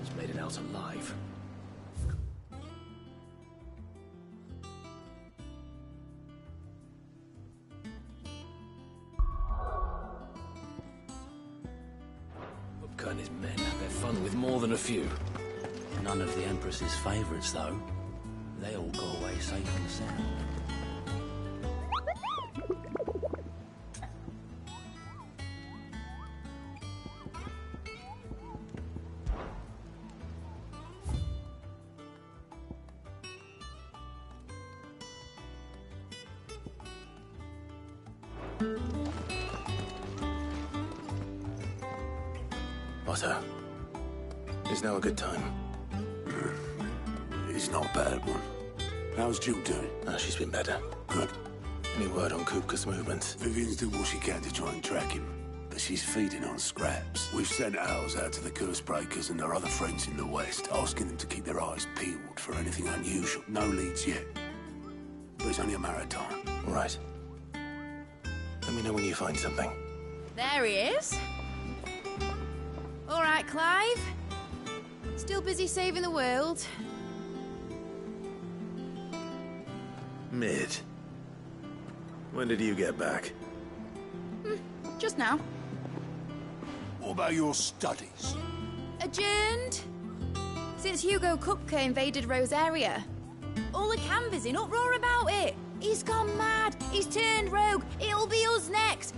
soul's made it out alive. Upka and his men have their fun with more than a few. None of the Empress's favourites, though. They all go away safe and sound. Otto, is now a good time? It's not a bad one. How's Jill doing? She's been better. Good. Any word on Kupka's movements? Vivian's doing what she can to try and track him, but she's feeding on scraps. We've sent ours out to the Curse Breakers and their other friends in the West, asking them to keep their eyes peeled for anything unusual. No leads yet. But it's only a matter of time. Right. Let me know when you find something. There he is. All right, Clive. Still busy saving the world. Mid. When did you get back? Just now. What about your studies? Adjourned. Since Hugo Kupka invaded Rosaria. All the Canvas in uproar about it. He's gone mad. He's turned rogue. It'll be us next.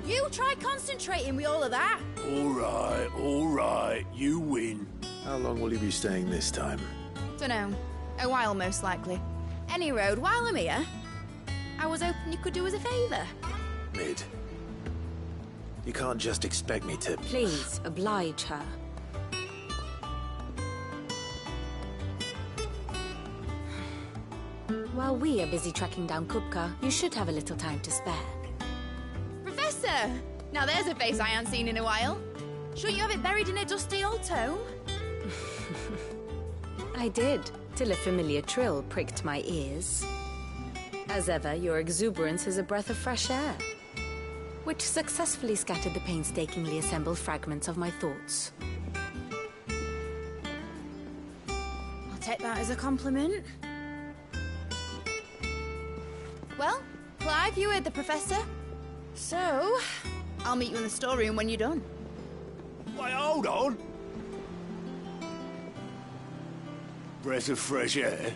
You try concentrating with all of that. All right, you win. How long will you be staying this time? Dunno. A while, most likely. Any road, while I'm here, I was hoping you could do us a favour. Mid. You can't just expect me to... Please, oblige her. While we are busy tracking down Kupka, you should have a little time to spare. Professor! Now there's a face I haven't seen in a while. Shouldn't you have it buried in a dusty old tome? I did, till a familiar trill pricked my ears. As ever, your exuberance is a breath of fresh air, which successfully scattered the painstakingly assembled fragments of my thoughts. I'll take that as a compliment. Well, Clive, you heard the Professor. So, I'll meet you in the storeroom when you're done. Wait, hold on. Breath of fresh air?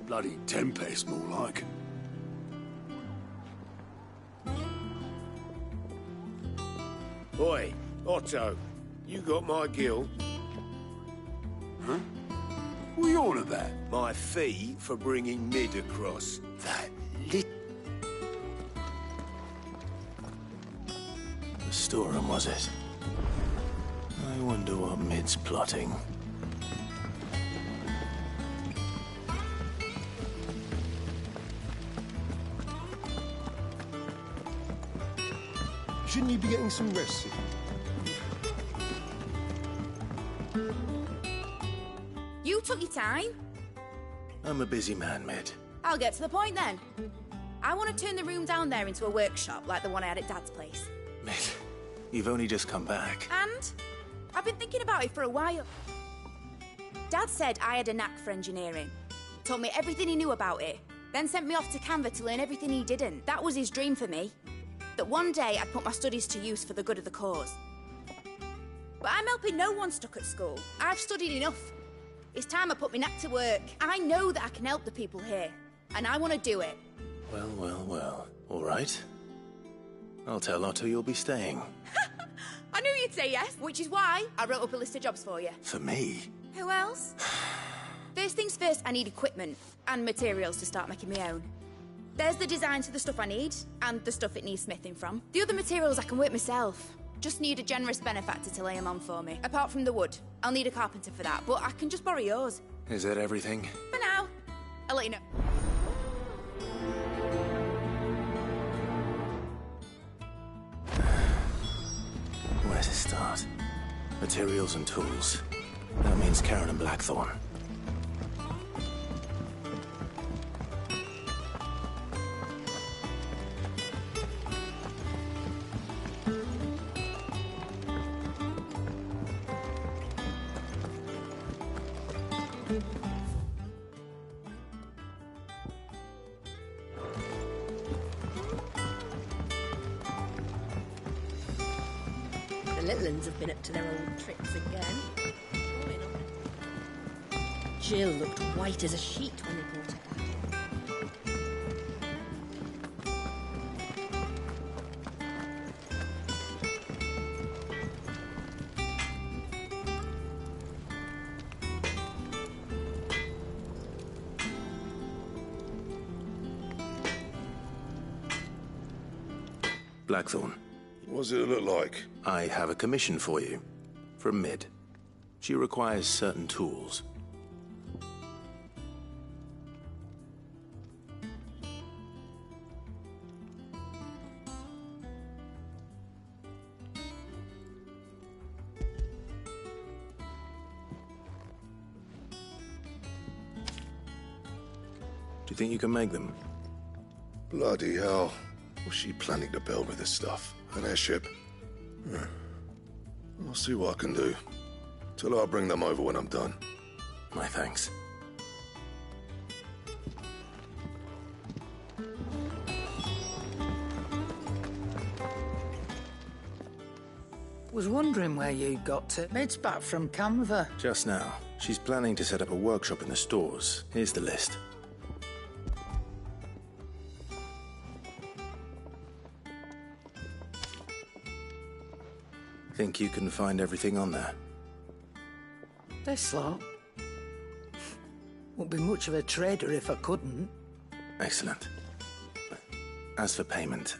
Bloody tempest, more like. Oi, Otto, you got my gill. Huh? What are you on about? My fee for bringing Mid across. That lit... The storeroom, was it? I wonder what Mid's plotting. Shouldn't you be getting some rest? You took your time. I'm a busy man, Mid. I'll get to the point then. I want to turn the room down there into a workshop like the one I had at Dad's place. Mid, you've only just come back. And I've been thinking about it for a while. Dad said I had a knack for engineering. Told me everything he knew about it. Then sent me off to Canva to learn everything he didn't. That was his dream for me. That one day I'd put my studies to use for the good of the cause. But I'm helping no one stuck at school. I've studied enough. It's time I put my knack to work. I know that I can help the people here, and I want to do it. Well. All right. I'll tell Otto you'll be staying. I knew you'd say yes, which is why I wrote up a list of jobs for you. For me? Who else? First things first, I need equipment and materials to start making my own. There's the designs for the stuff I need, and the stuff it needs smithing from. The other materials I can work myself. Just need a generous benefactor to lay them on for me. Apart from the wood. I'll need a carpenter for that, but I can just borrow yours. Is that everything? For now. I'll let you know. Where to start? Materials and tools. That means Karen and Blackthorn. The little uns have been up to their old tricks again. Jill looked white as a sheet when they brought her back. Blackthorn, What's it look like? I have a commission for you. From Mid. She requires certain tools. Do you think you can make them? Bloody hell. What's she planning to build with this stuff? An airship? I'll see what I can do. Tell her I'll bring them over when I'm done. My thanks. Was wondering where you got to. Mid's back from Canva. Just now. She's planning to set up a workshop in the stores. Here's the list. Think you can find everything on there? This lot. Wouldn't be much of a trader if I couldn't. Excellent. As for payment,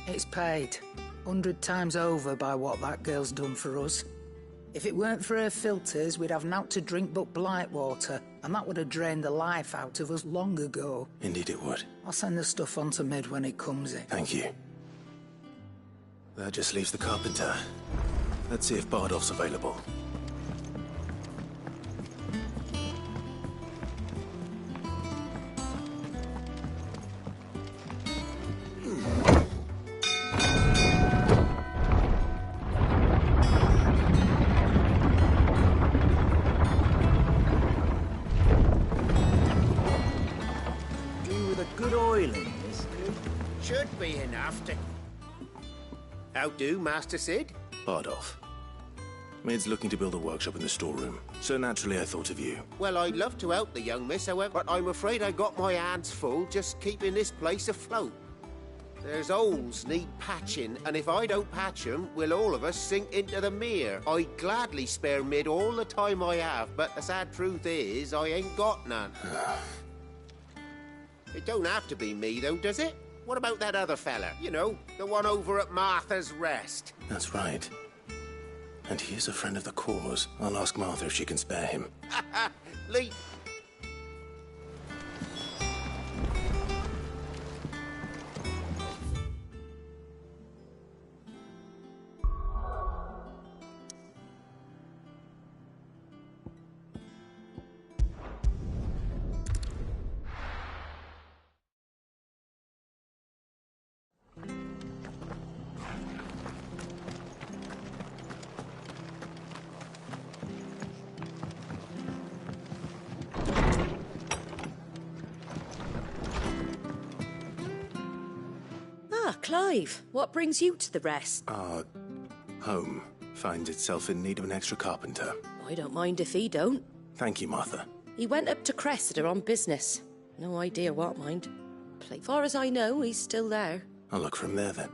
It's paid 100 times over by what that girl's done for us. If it weren't for her filters, we'd have naught to drink but blight water, and that would have drained the life out of us long ago. indeed it would. I'll send the stuff on to Mid when it comes in. Thank you. That just leaves the carpenter. Let's see if Bardolph's available. Do with a good oil in this. Should be enough to... How do, Master Sid? Bardolph. Mid's looking to build a workshop in the storeroom, so naturally I thought of you. Well, I'd love to help the young miss, however, but I'm afraid I got my hands full just keeping this place afloat. There's holes need patching, and if I don't patch them, will all of us sink into the mere. I'd gladly spare Mid all the time I have, but the sad truth is, I ain't got none. It don't have to be me, though, does it? What about that other fella? You know, the one over at Martha's Rest. That's right. And he is a friend of the cause. I'll ask Martha if she can spare him. Lee... Ah, Clive, what brings you to the Rest? Our home finds itself in need of an extra carpenter. I don't mind if he don't. Thank you, Martha. He went up to Cressida on business. No idea what, mind. Far as I know, he's still there. I'll look from there then.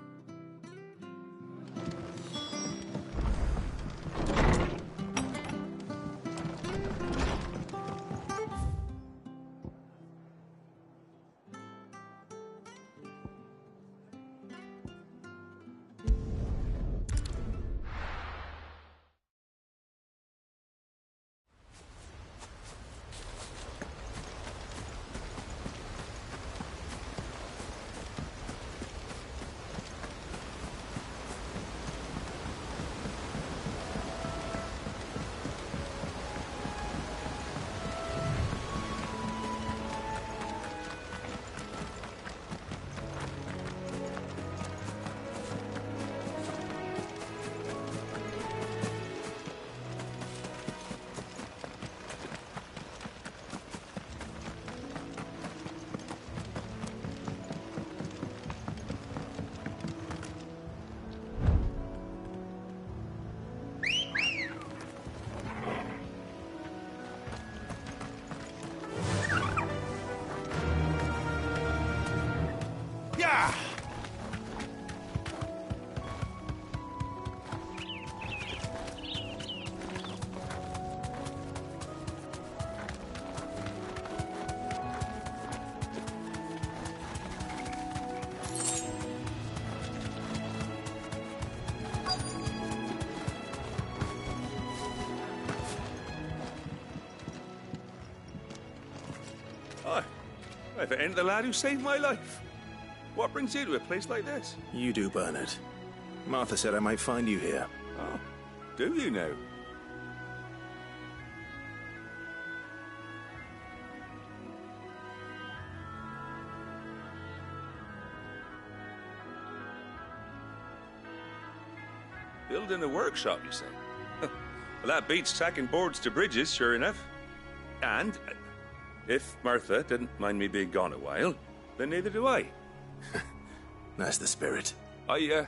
Hi. If it ain't the lad who saved my life. What brings you to a place like this? You do, Bernard. Martha said I might find you here. Oh, do you now? Building a workshop, you say? Well, that beats tacking boards to bridges, sure enough. And if Martha didn't mind me being gone a while, then neither do I. That's the spirit. I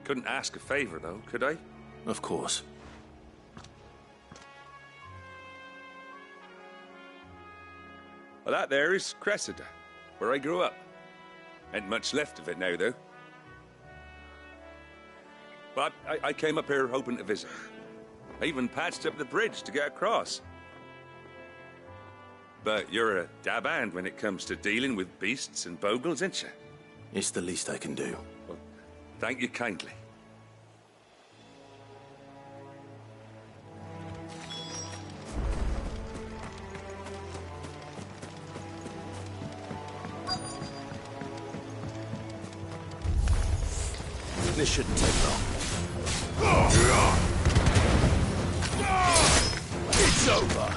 couldn't ask a favor, though, could I? Of course. Well, that there is Cressida, where I grew up. Ain't much left of it now, though. But I came up here hoping to visit. I even patched up the bridge to get across. But you're a dab hand when it comes to dealing with beasts and bogles, ain't you? It's the least I can do. Well, thank you kindly. This shouldn't take long. It's over.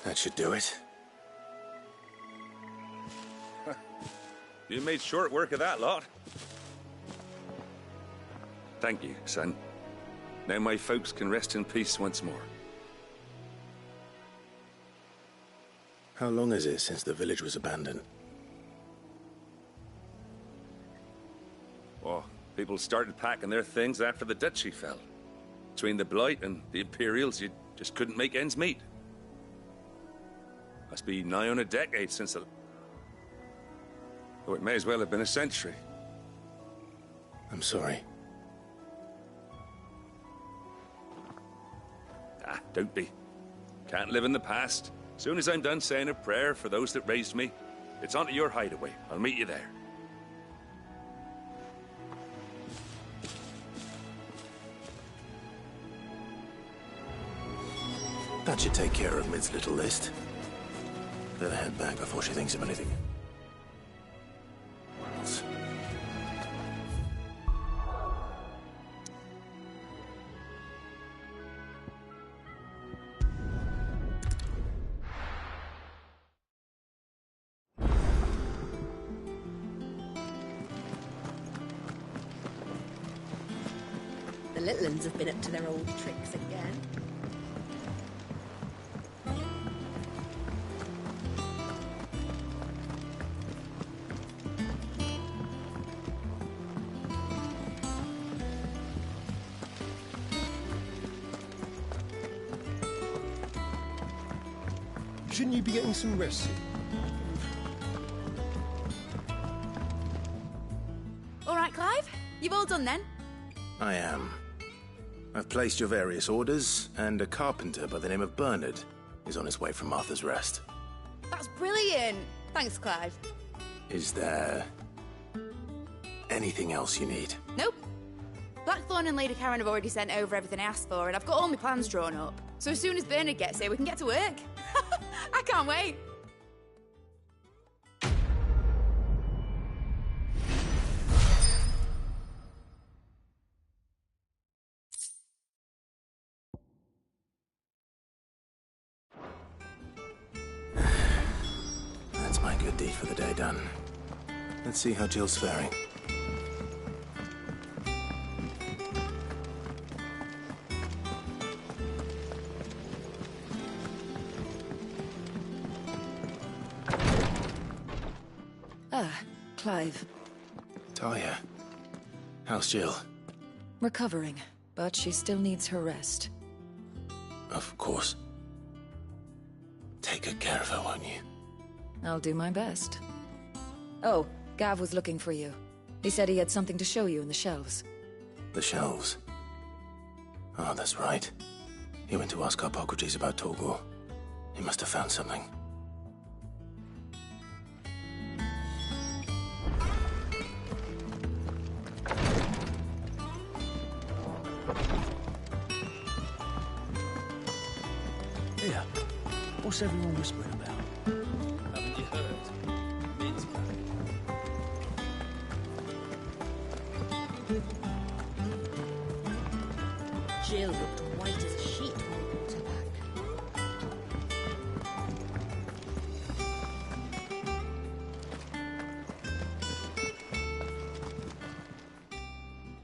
That should do it. You made short work of that lot. Thank you, son. Now my folks can rest in peace once more. How long is it since the village was abandoned? Oh, people started packing their things after the duchy fell. Between the Blight and the Imperials, you just couldn't make ends meet. Must be nigh on a decade since the though it may as well have been a century. I'm sorry. Ah, don't be. Can't live in the past. Soon as I'm done saying a prayer for those that raised me, it's on to your hideaway. I'll meet you there. That should take care of Mid's little list. Better head back before she thinks of anything else. The little uns have been up to their old tricks again. Shouldn't you be getting some rest? All right, Clive? You've all done then? I am. I've placed your various orders, and a carpenter by the name of Bernard is on his way from Martha's Rest. That's brilliant! Thanks, Clive. Is there anything else you need? Nope. Blackthorn and Lady Karen have already sent over everything I asked for, and I've got all my plans drawn up. So as soon as Bernard gets here, we can get to work. I can't wait. That's my good deed for the day done. Let's see how Jill's faring. Clive. Talia, how's Jill? Recovering, but she still needs her rest. Of course. Take good care of her, won't you? I'll do my best. Oh, Gav was looking for you. He said he had something to show you in the shelves. The shelves? Oh, that's right. He went to ask Harpocrates about Torgor. He must have found something. Here, what's everyone whispering about? Haven't you heard? Mid's coming. Jill looked white as a sheet when we brought her back.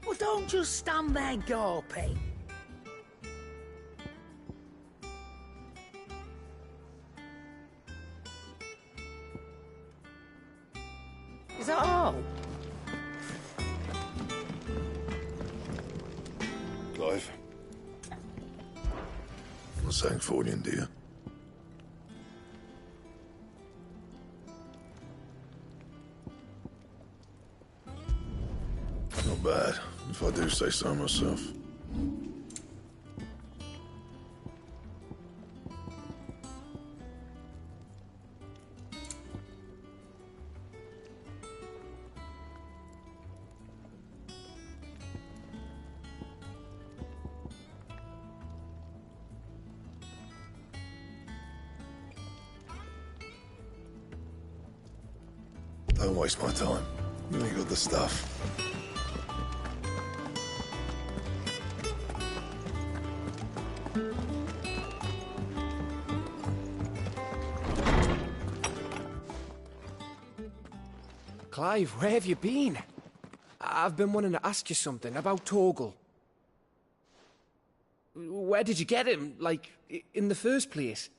Well, don't just stand there gawping. Is that all? Clive. Not saying Fordian, do you? Not bad, if I do say so myself. Don't waste my time. You ain't got the stuff. Clive, where have you been? I've been wanting to ask you something about Torgal. Where did you get him, like, in the first place?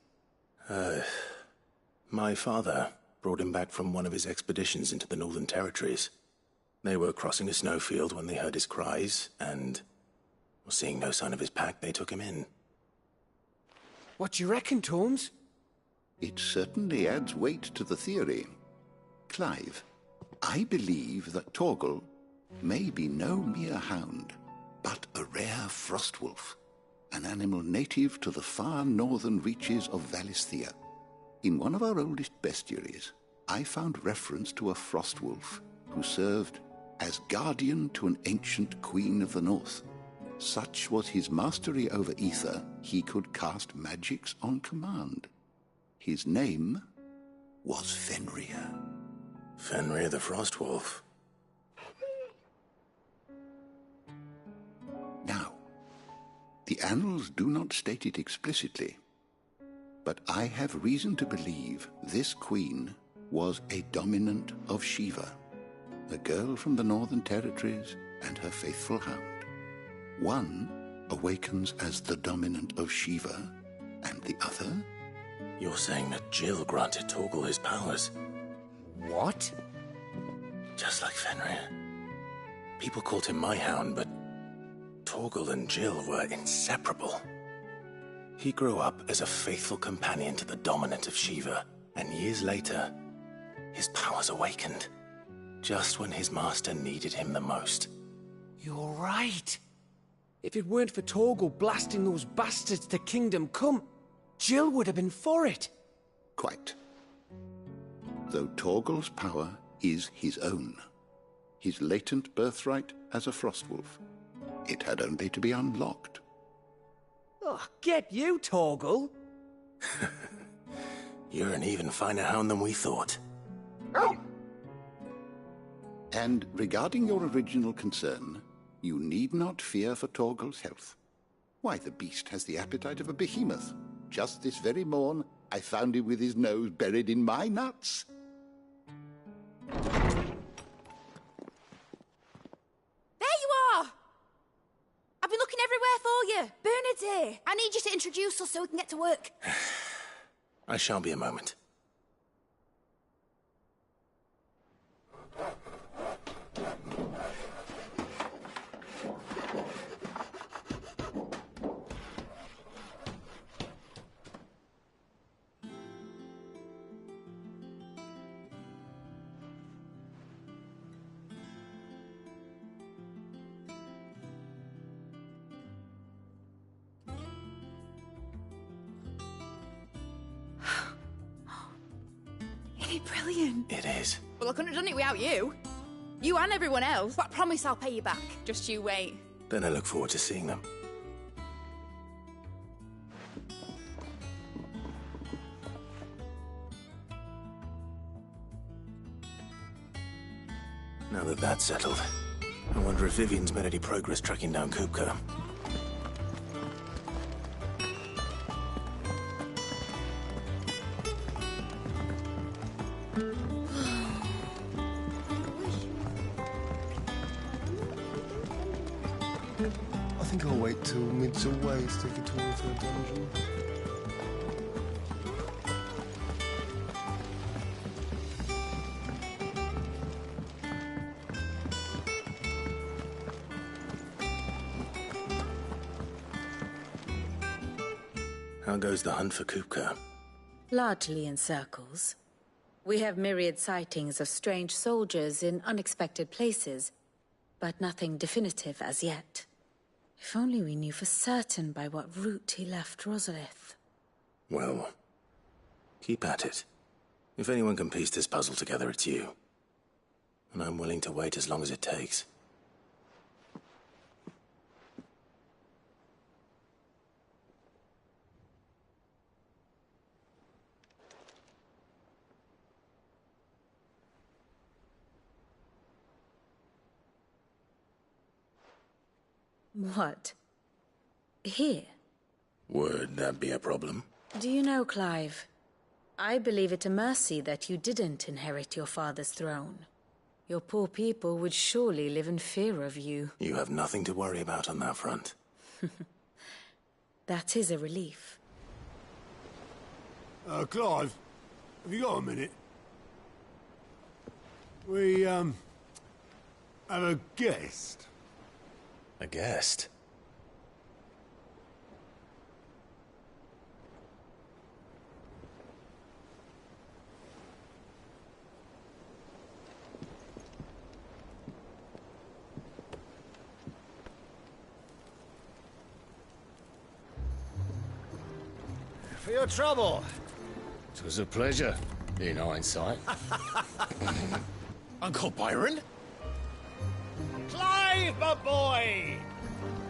My father brought him back from one of his expeditions into the Northern Territories. They were crossing a snowfield when they heard his cries, and, seeing no sign of his pack, they took him in. What do you reckon, Tomes? It certainly adds weight to the theory. Clive, I believe that Torgal may be no mere hound, but a rare frostwolf, an animal native to the far northern reaches of Valisthea. In one of our oldest bestiaries, I found reference to a frostwolf who served as guardian to an ancient queen of the north. Such was his mastery over ether, he could cast magics on command. His name was Fenrir. Fenrir the Frostwolf. Now, the annals do not state it explicitly, but I have reason to believe this queen was a dominant of Shiva, a girl from the Northern Territories and her faithful hound. One awakens as the dominant of Shiva, and the other? You're saying that Jill granted Torgal his powers? What? Just like Fenrir. People called him my hound, but Torgal and Jill were inseparable. He grew up as a faithful companion to the dominant of Shiva, and years later, his powers awakened, just when his master needed him the most. You're right. If it weren't for Torgal blasting those bastards to Kingdom Come, Jill would have been for it. Quite. Though Torgal's power is his own, his latent birthright as a Frostwolf, it had only to be unlocked. Oh, get you, Torgal! You're an even finer hound than we thought. And regarding your original concern, you need not fear for Torgal's health. Why, the beast has the appetite of a behemoth. Just this very morn, I found him with his nose buried in my nuts. There you are! I've been looking everywhere for you. Bernard's here. I need you to introduce us so we can get to work. I shan't be a moment. Isn't it brilliant? It is. Well, I couldn't have done it without you. You and everyone else. But I promise I'll pay you back. Just you wait. Then I look forward to seeing them. Now that that's settled, I wonder if Vivian's made any progress tracking down Kupka. I think I'll wait till mid's away to take a tour of her dungeon. How goes the hunt for Kupka? Largely in circles. We have myriad sightings of strange soldiers in unexpected places, but nothing definitive as yet. If only we knew for certain by what route he left Rosalith. Well, keep at it. If anyone can piece this puzzle together, it's you. And I'm willing to wait as long as it takes. What? Here? Would that be a problem? Do you know, Clive? I believe it a mercy that you didn't inherit your father's throne. Your poor people would surely live in fear of you. You have nothing to worry about on that front. That is a relief. Clive, have you got a minute? We, have a guest. A guest? for your trouble. It was a pleasure, in hindsight. Uncle Byron? Clive, my boy!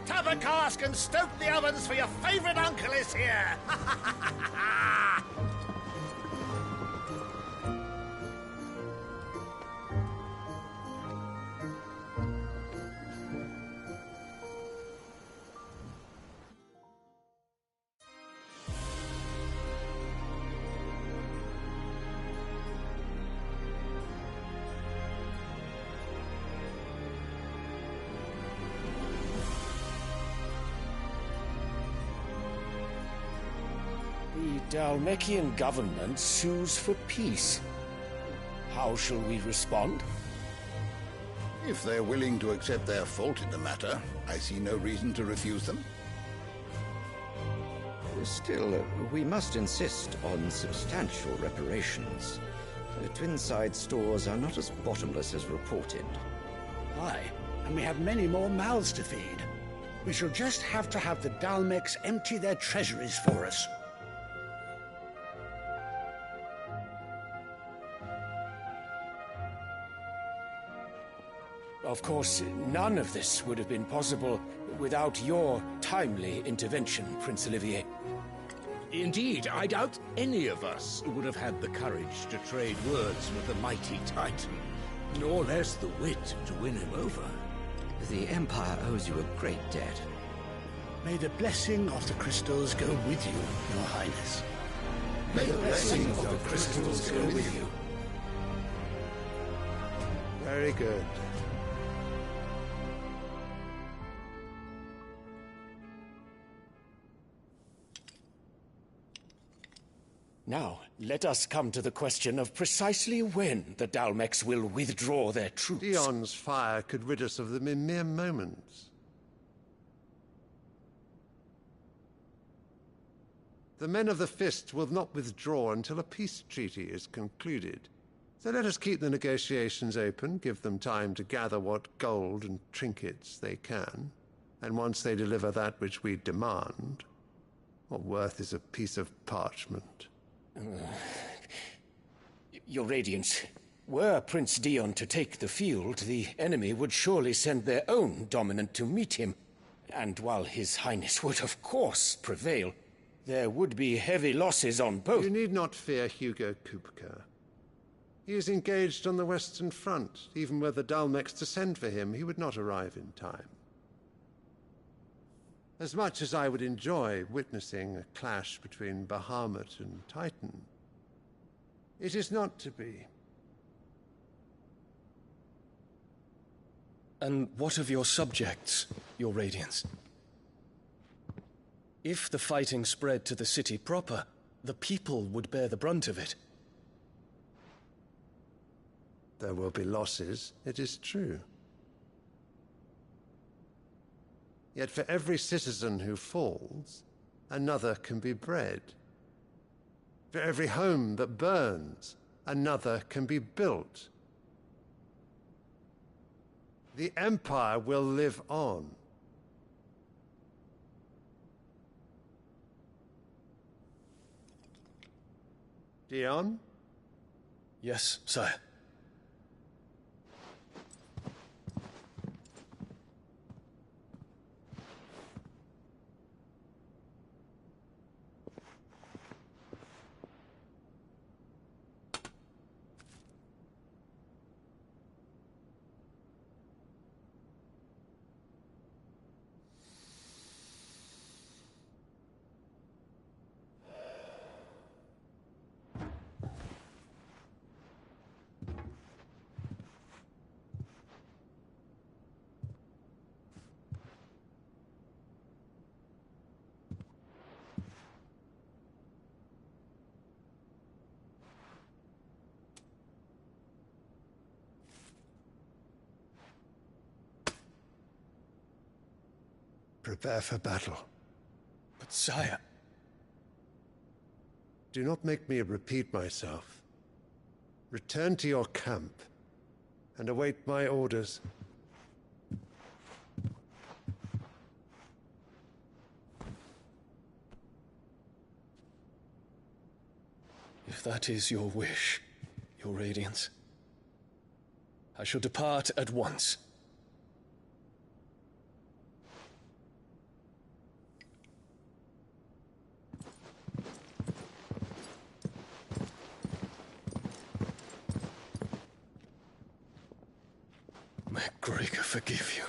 Tap a cask and stoke the ovens, for your favourite uncle is here! The Dalmekian government sues for peace. How shall we respond? If they're willing to accept their fault in the matter, I see no reason to refuse them. Still, we must insist on substantial reparations. Twinside stores are not as bottomless as reported. Aye, and we have many more mouths to feed. We shall just have to have the Dalmeks empty their treasuries for us. Of course, none of this would have been possible without your timely intervention, Prince Olivier. Indeed, I doubt any of us would have had the courage to trade words with the mighty Titan, nor less the wit to win him over. The Empire owes you a great debt. May the blessing of the crystals go with you, Your Highness. May the blessing of the crystals go with you. Very good. Now, let us come to the question of precisely when the Dalmeks will withdraw their troops. Dion's fire could rid us of them in mere moments. The men of the Fist will not withdraw until a peace treaty is concluded. So let us keep the negotiations open, give them time to gather what gold and trinkets they can, and once they deliver that which we demand, what worth is a piece of parchment? Your Radiance, were Prince Dion to take the field, the enemy would surely send their own dominant to meet him. And while His Highness would of course prevail, there would be heavy losses on both. You need not fear Hugo Kupka. He is engaged on the Western Front. Even were the Dalmeks to send for him, he would not arrive in time. As much as I would enjoy witnessing a clash between Bahamut and Titan, it is not to be. And what of your subjects, Your Radiance? If the fighting spread to the city proper, the people would bear the brunt of it. There will be losses, it is true. Yet for every citizen who falls, another can be bred. For every home that burns, another can be built. The Empire will live on. Dion? Yes, sire. Prepare for battle. But sire... Do not make me repeat myself. Return to your camp and await my orders. If that is your wish, Your Radiance, I shall depart at once. May Gregor forgive you.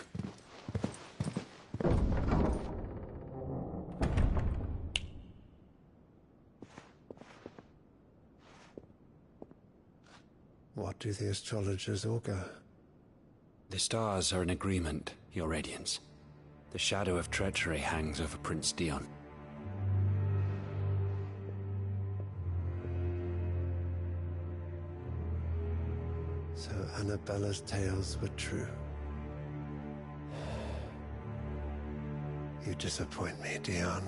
What do the astrologers augur? The stars are in agreement, Your Radiance. The shadow of treachery hangs over Prince Dion. So Annabella's tales were true. You disappoint me, Dion.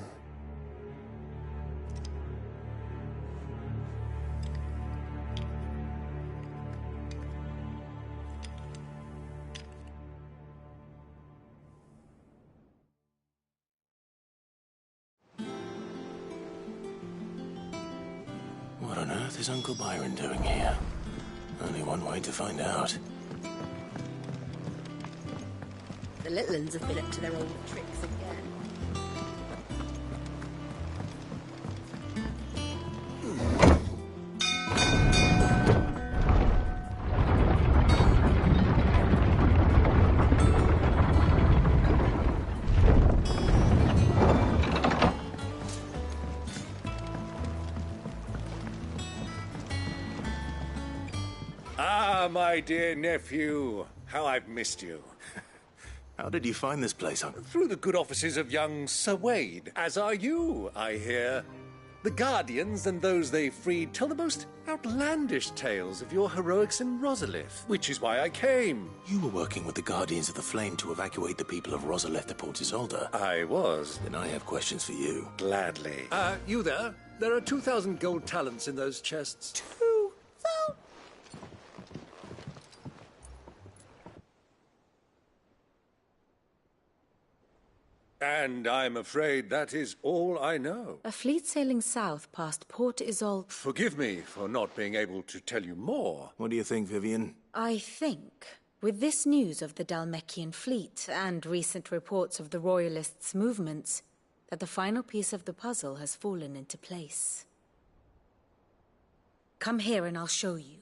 What on earth is Uncle Byron doing here? Only one way to find out. The little uns have been up to their old tricks again. My dear nephew, how I've missed you. How did you find this place, Uncle? Through the good offices of young Sir Wade, as are you, I hear. The Guardians and those they freed tell the most outlandish tales of your heroics in Rosalith, which is why I came. You were working with the Guardians of the Flame to evacuate the people of Rosalith to Port Isolde. I was. Then I have questions for you. Gladly. You there? There are 2,000 gold talents in those chests. 2,000? And I'm afraid that is all I know. A fleet sailing south past Port Isolde. Forgive me for not being able to tell you more. What do you think, Vivian? I think, with this news of the Dhalmekian fleet and recent reports of the Royalists' movements, that the final piece of the puzzle has fallen into place. Come here and I'll show you.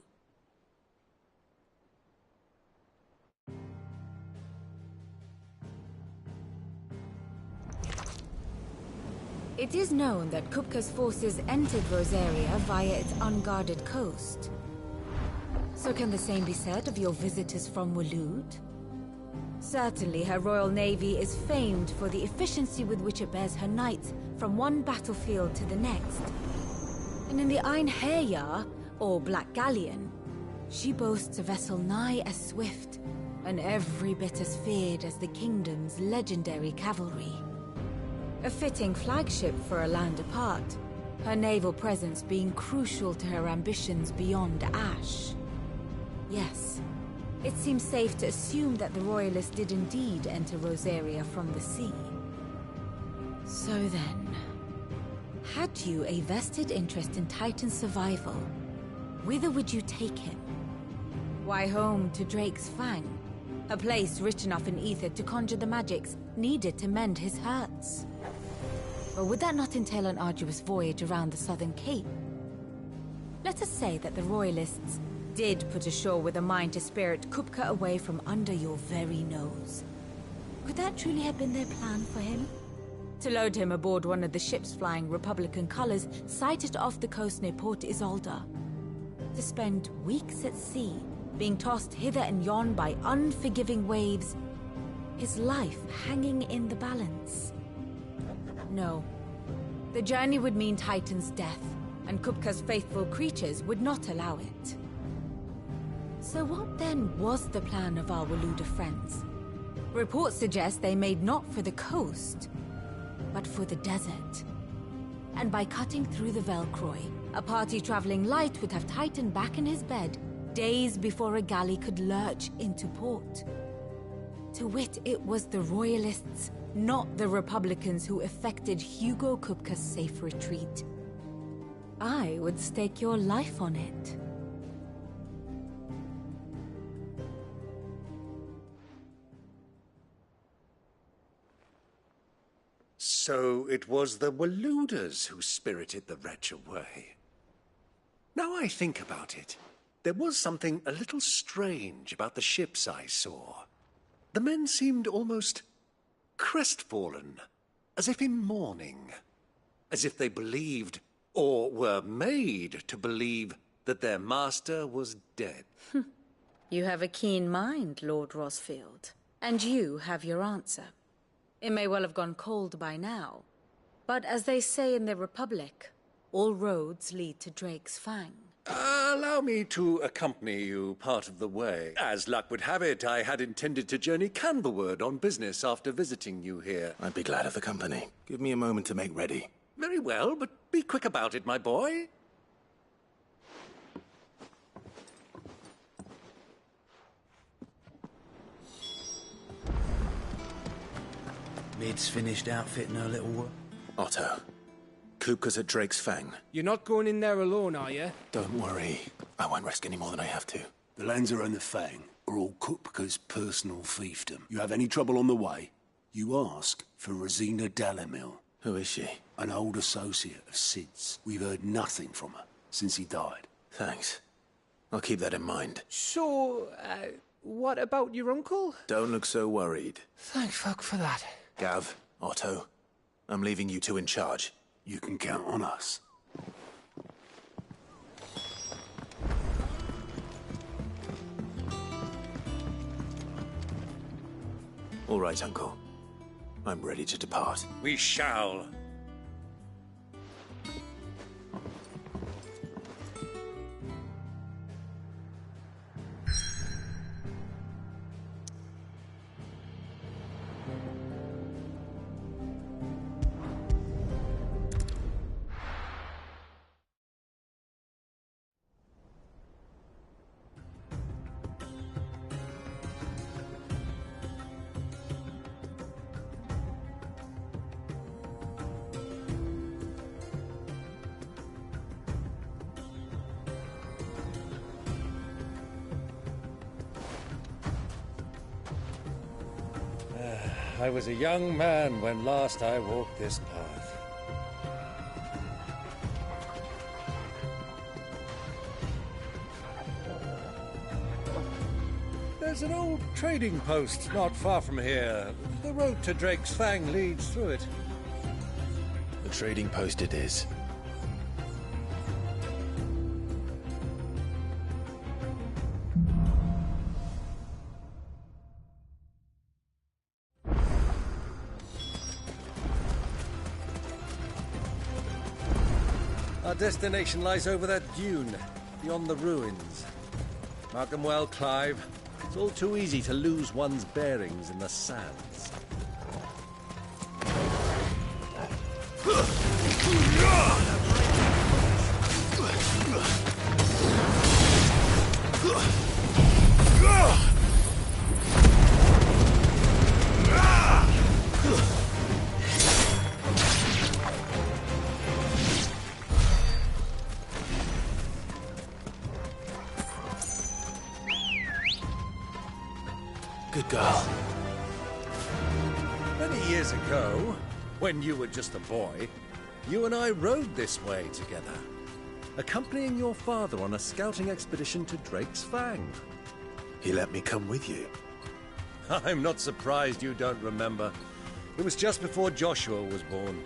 It is known that Kupka's forces entered Rosaria via its unguarded coast. So can the same be said of your visitors from Waloed? Certainly her royal navy is famed for the efficiency with which it bears her knights from one battlefield to the next. And in the Einherjar, or Black Galleon, she boasts a vessel nigh as swift and every bit as feared as the kingdom's legendary cavalry. A fitting flagship for a land apart, her naval presence being crucial to her ambitions beyond Ash. Yes, it seems safe to assume that the Royalists did indeed enter Rosaria from the sea. So then, had you a vested interest in Titan's survival, whither would you take him? Why, home to Drake's Fang, a place rich enough in ether to conjure the magics needed to mend his hurts. Or would that not entail an arduous voyage around the southern cape? Let us say that the Royalists did put ashore with a mind to spirit Kupka away from under your very nose. Could that truly have been their plan for him? To load him aboard one of the ships flying Republican colors sighted off the coast near Port Isolde. To spend weeks at sea, being tossed hither and yon by unforgiving waves, his life hanging in the balance. No. The journey would mean Titan's death, and Kupka's faithful creatures would not allow it. So what then was the plan of our Waluda friends? Reports suggest they made not for the coast, but for the desert. And by cutting through the Velcroy, a party traveling light would have Titan back in his bed days before a galley could lurch into port. To wit, it was the Royalists, not the Republicans, who effected Hugo Kupka's safe retreat. I would stake your life on it. So it was the Waluders who spirited the wretch away. Now I think about it, there was something a little strange about the ships I saw. The men seemed almost crestfallen, as if in mourning, as if they believed, or were made to believe, that their master was dead. You have a keen mind, Lord Rosfield, and you have your answer. It may well have gone cold by now, but as they say in the Republic, all roads lead to Drake's Fang. Allow me to accompany you part of the way. As luck would have it, I had intended to journey Canverward on business after visiting you here. I'd be glad of the company. Give me a moment to make ready. Very well, but be quick about it, my boy. Mid's finished outfitting her little work. Otto, Kupka's at Drake's Fang. You're not going in there alone, are you? Don't worry. I won't risk any more than I have to. The lands around the Fang are all Kupka's personal fiefdom. You have any trouble on the way, you ask for Rosina Dalamil. Who is she? An old associate of Sid's. We've heard nothing from her since he died. Thanks. I'll keep that in mind. So, what about your uncle? Don't look so worried. Thank fuck for that. Gav, Otto, I'm leaving you two in charge. You can count on us. All right, Uncle. I'm ready to depart. We shall. I was a young man when last I walked this path. There's an old trading post not far from here. The road to Drake's Fang leads through it. The trading post it is. Our destination lies over that dune, beyond the ruins. Mark 'em well, Clive. It's all too easy to lose one's bearings in the sands. Good girl. Many years ago, when you were just a boy, you and I rode this way together, accompanying your father on a scouting expedition to Drake's Fang. He let me come with you. I'm not surprised you don't remember. It was just before Joshua was born.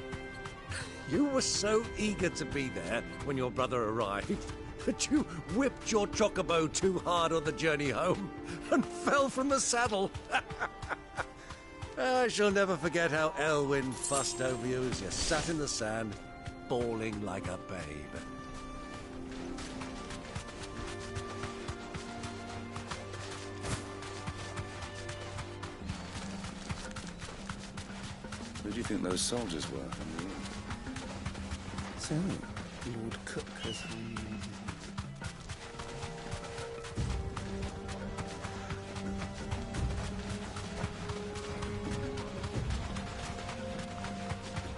You were so eager to be there when your brother arrived that you whipped your chocobo too hard on the journey home and fell from the saddle. I shall never forget how Elwyn fussed over you as you sat in the sand, bawling like a babe. Who do you think those soldiers were from the inn? So, Lord Cook has hung.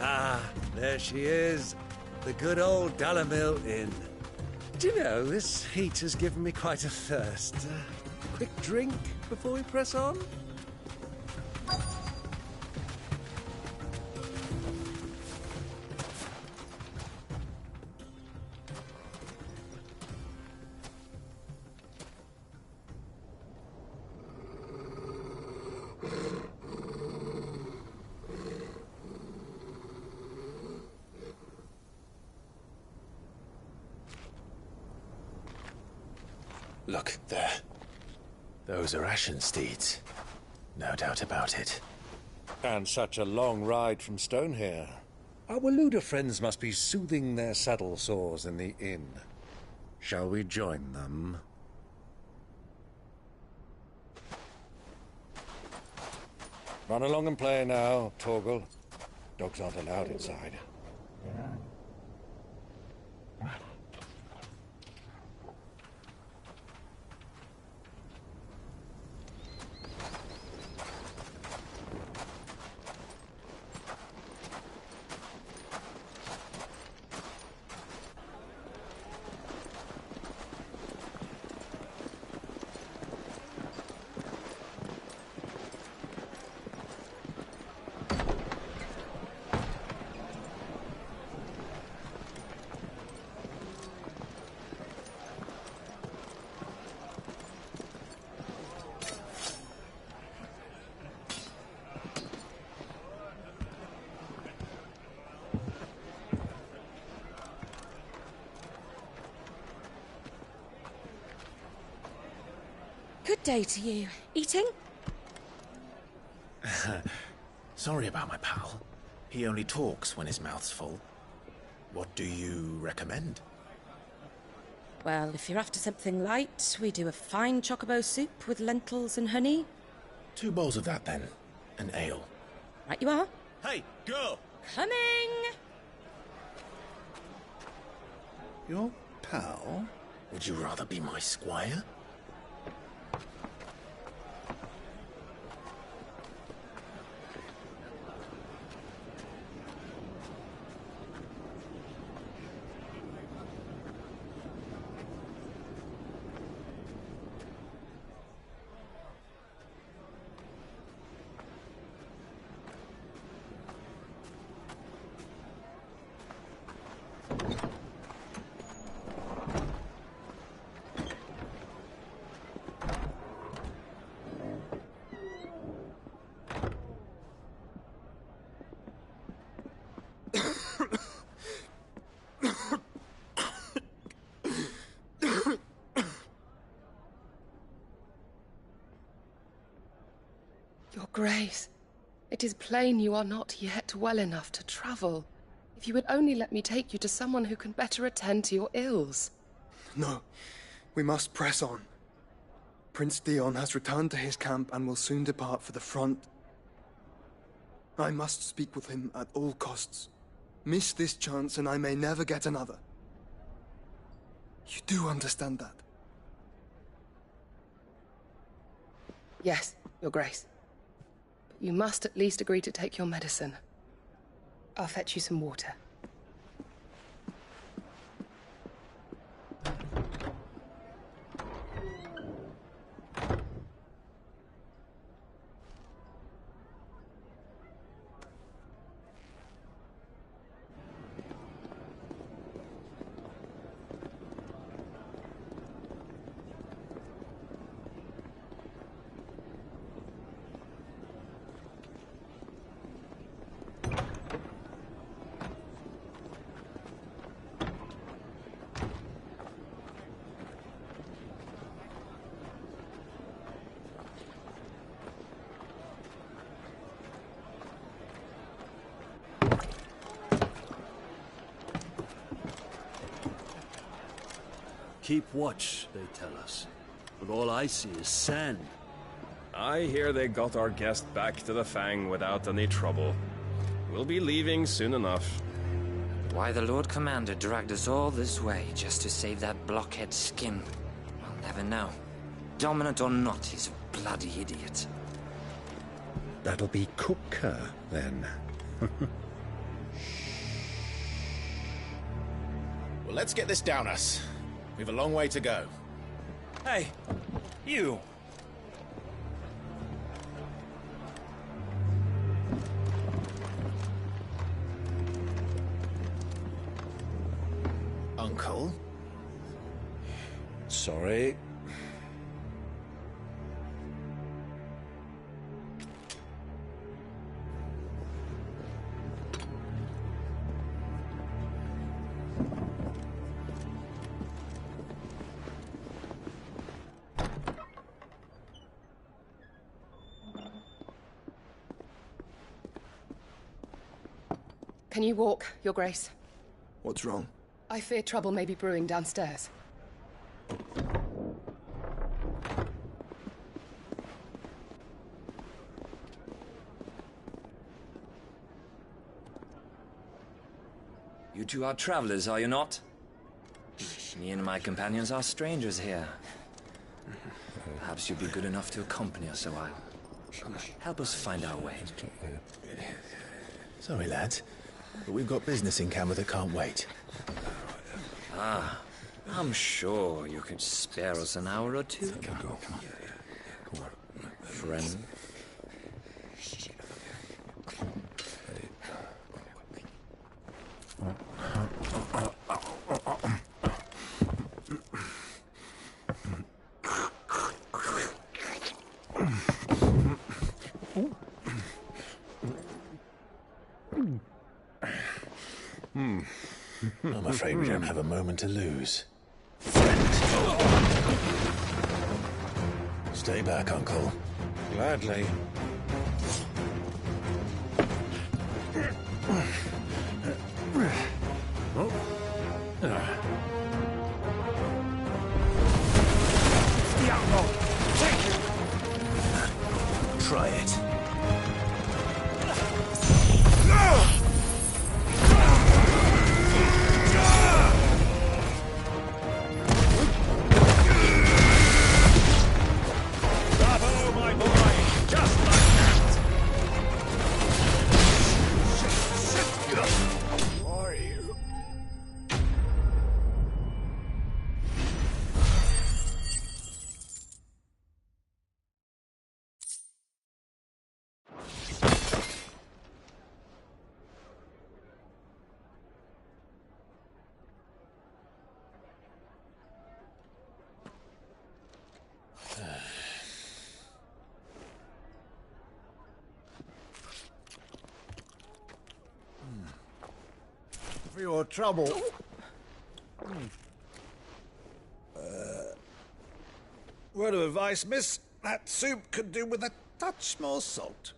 Ah, there she is. The good old Dalamil Inn. Do you know, this heat has given me quite a thirst. Quick drink before we press on? Look, there. Those are Ashen steeds. No doubt about it. And such a long ride from Stone here. Our Waluda friends must be soothing their saddle sores in the inn. Shall we join them? Run along and play now, Torgal. Dogs aren't allowed inside. Good day to you. Eating? Sorry about my pal. He only talks when his mouth's full. What do you recommend? Well, if you're after something light, we do a fine chocobo soup with lentils and honey. 2 bowls of that, then. An ale. Right you are. Hey, girl! Coming! Your pal? Would you rather be my squire? Your Grace, it is plain you are not yet well enough to travel. If you would only let me take you to someone who can better attend to your ills. No, we must press on. Prince Dion has returned to his camp and will soon depart for the front. I must speak with him at all costs. Miss this chance and I may never get another. You do understand that? Yes, Your Grace. But you must at least agree to take your medicine. I'll fetch you some water. Keep watch, they tell us. But all I see is sand. I hear they got our guest back to the Fang without any trouble. We'll be leaving soon enough. Why the Lord Commander dragged us all this way just to save that blockhead skin, I'll never know. Dominant or not, he's a bloody idiot. That'll be Cooker, then. Well, let's get this down us. We've a long way to go. Hey, you! Uncle? Sorry. Can you walk, Your Grace? What's wrong? I fear trouble may be brewing downstairs. You two are travelers, are you not? Me and my companions are strangers here. Perhaps you'd be good enough to accompany us a while. Help us find our way. Sorry, lads, but we've got business in camera that can't wait. Ah, I'm sure you could spare us an hour or two. Come on. Friend. I'm afraid we don't have a moment to lose. Stay back, Uncle. Gladly. Try it. For your trouble. Word of advice, miss. That soup could do with a touch more salt.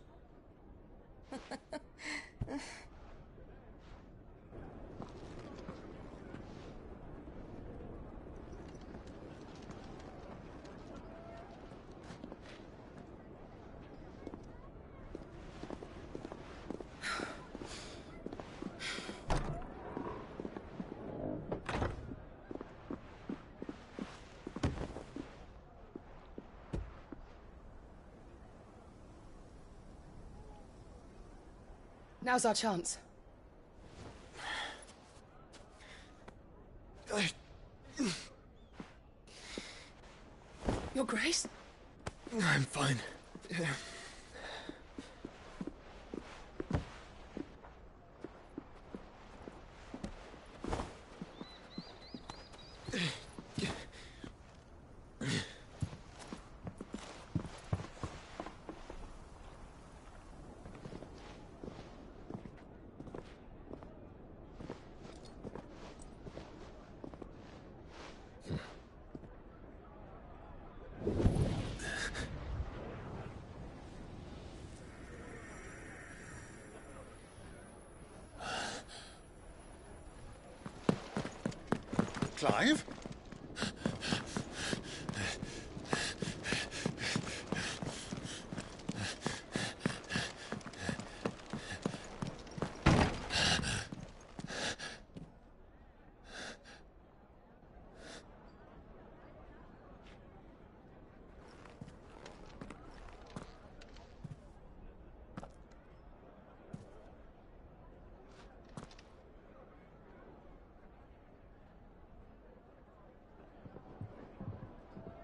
Now's our chance. Your Grace? I'm fine. Yeah. Clive?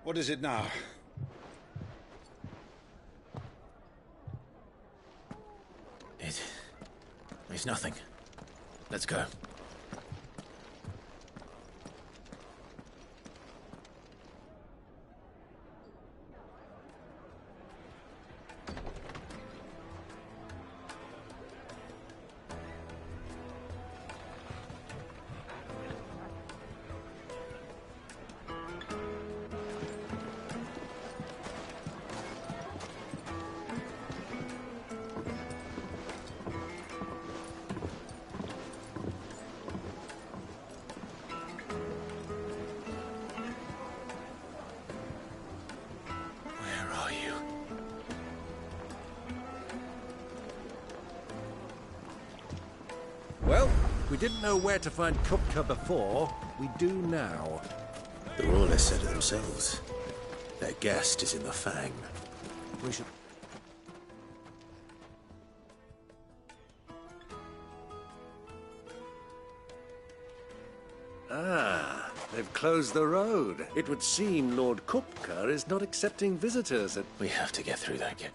What is it now? It's nothing. Let's go. Well, we didn't know where to find Kupka before. We do now. The Royalists said it themselves. Their guest is in the Fang. We should... Ah, they've closed the road. It would seem Lord Kupka is not accepting visitors at... We have to get through that gate.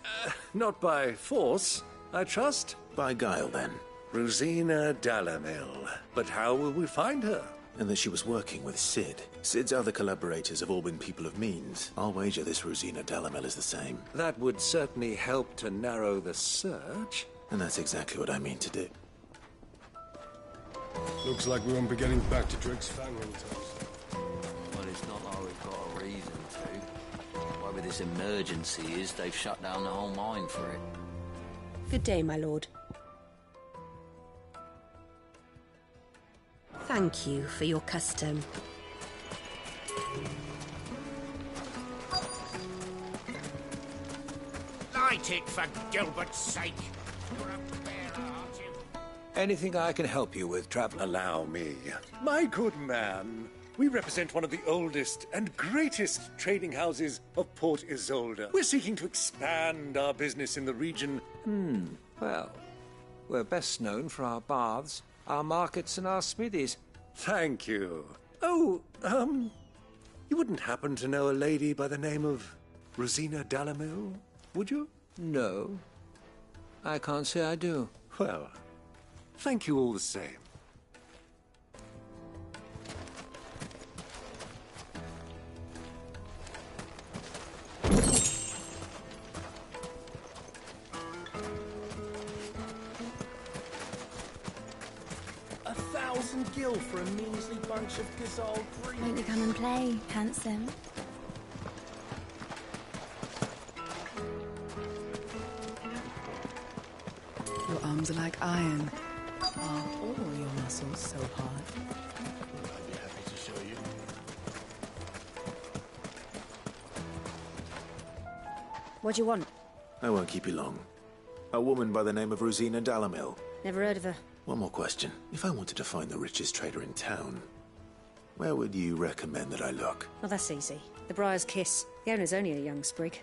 Not by force, I trust. By guile, then. Rosina Dalamil. But how will we find her? And that she was working with Sid. Sid's other collaborators have all been people of means. I'll wager this Rosina Dalamil is the same. That would certainly help to narrow the search. And that's exactly what I mean to do. Looks like we won't be getting back to Drake's Fang anytime. Well, it's not like we've got a reason to. Why with this emergency is they've shut down the whole mine for it. Good day, my lord. Thank you for your custom. Light it, for Gilbert's sake. You're a bearer, aren't you? Anything I can help you with, traveler? Allow me. My good man, we represent one of the oldest and greatest trading houses of Port Isolde. We're seeking to expand our business in the region. Well, we're best known for our baths, our markets and our smithies. Thank you. Oh, you wouldn't happen to know a lady by the name of Rosina Dalamil, would you? No, I can't say I do. Well, thank you all the same. Gil for a measly bunch of Gazal green. Won't you come and play, handsome? Your arms are like iron. Are all your muscles so hard? I'd be happy to show you. What do you want? I won't keep you long. A woman by the name of Rosina Dalamil. Never heard of her. One more question. If I wanted to find the richest trader in town, where would you recommend that I look? Well, that's easy. The Briar's Kiss. The owner's only a young sprig.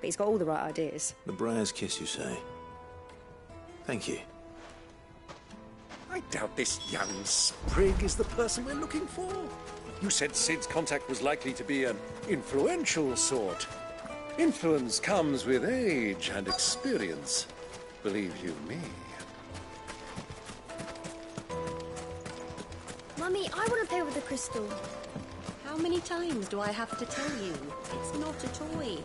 But he's got all the right ideas. The Briar's Kiss, you say? Thank you. I doubt this young sprig is the person we're looking for. You said Sid's contact was likely to be an influential sort. Influence comes with age and experience. Believe you me. Mummy, I want to play with the crystal. How many times do I have to tell you? It's not a toy.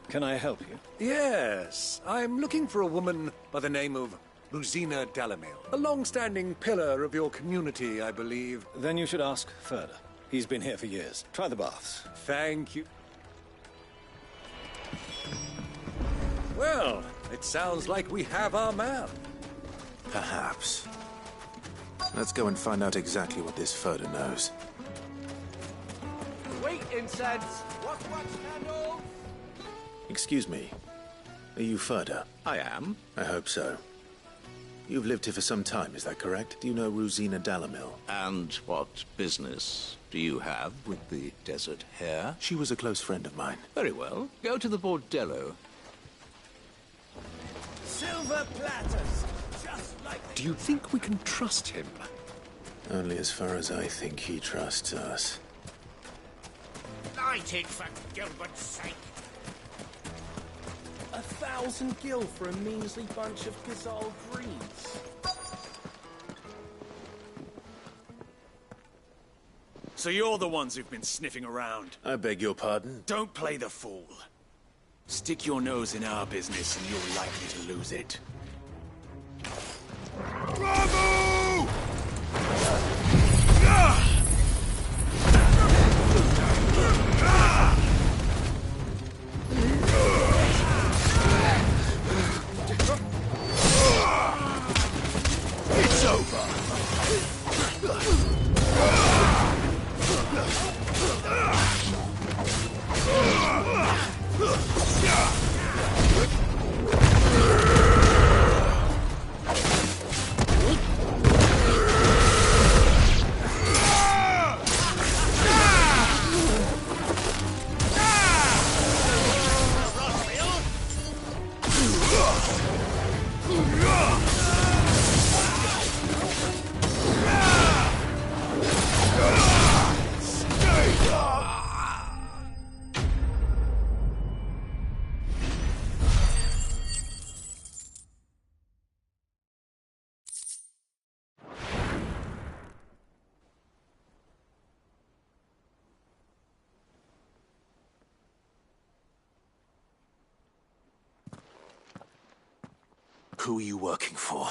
Can I help you? Yes, I'm looking for a woman by the name of Rosina Dalamil. A long-standing pillar of your community, I believe. Then you should ask further. He's been here for years. Try the baths. Thank you. Well, it sounds like we have our man. Perhaps. Let's go and find out exactly what this Furder knows. Wait, incense! What candle? Excuse me. Are you Furder? I am. I hope so. You've lived here for some time, is that correct? Do you know Rosina Dalamil? And what business do you have with the desert hare? She was a close friend of mine. Very well. Go to the bordello. Silver platters! Just like... Do you think we can trust him? Only as far as I think he trusts us. Light it, for Gilbert's sake. 1,000 gil for a measly bunch of Gazal greaves. So you're the ones who've been sniffing around. I beg your pardon? Don't play the fool. Stick your nose in our business and you're likely to lose it. Bravo! It's over! Who are you working for?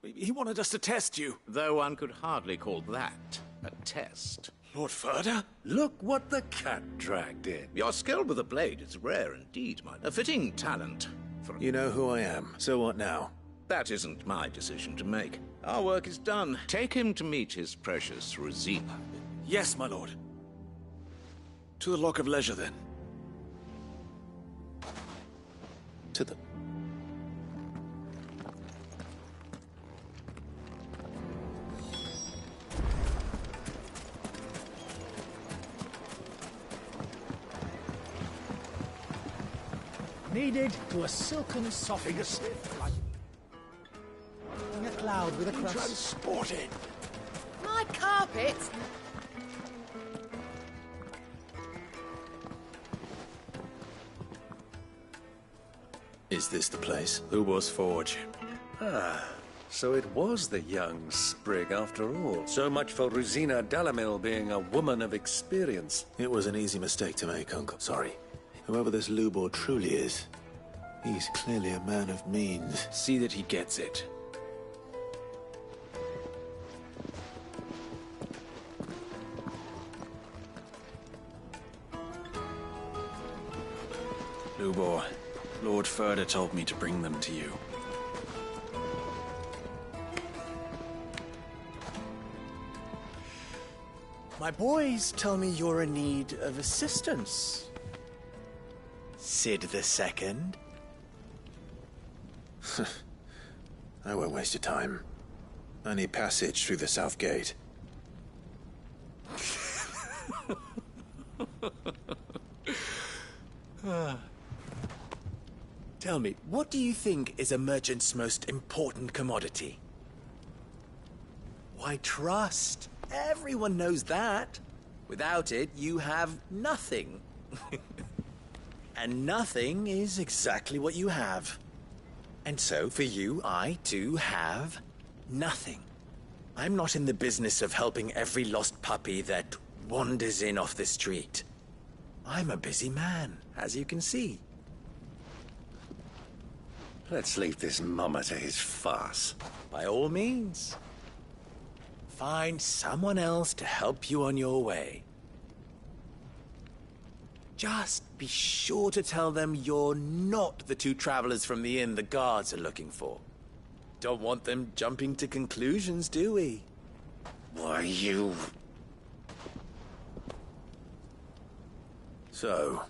He wanted us to test you. Though one could hardly call that a test. Lord Furder? Look what the cat dragged in. Your skill with the blade is rare indeed, my lord. A fitting talent for... You know who I am, so what now? That isn't my decision to make. Our work is done. Take him to meet his precious Rosina. Yes, my lord. To the Lock of Leisure, then. To the... Needed to a silken soft stiff like a cloud with a crust. Transported. My carpet! Is this the place? Lubor's Forge. Ah, so it was the young sprig after all. So much for Rosina Delamil being a woman of experience. It was an easy mistake to make, Uncle. Sorry. Whoever this Lubor truly is, he's clearly a man of means. See that he gets it. Lubor, Lord Furder told me to bring them to you. My boys tell me you're in need of assistance. Sid the Second. I won't waste your time. I need passage through the south gate. Tell me, what do you think is a merchant's most important commodity? Why, trust. Everyone knows that. Without it, you have nothing. And nothing is exactly what you have. And so, for you, I, too, have nothing. I'm not in the business of helping every lost puppy that wanders in off the street. I'm a busy man, as you can see. Let's leave this mummer to his farce. By all means. Find someone else to help you on your way. Just be sure to tell them you're not the two travelers from the inn the guards are looking for. Don't want them jumping to conclusions, do we? Why, you... So,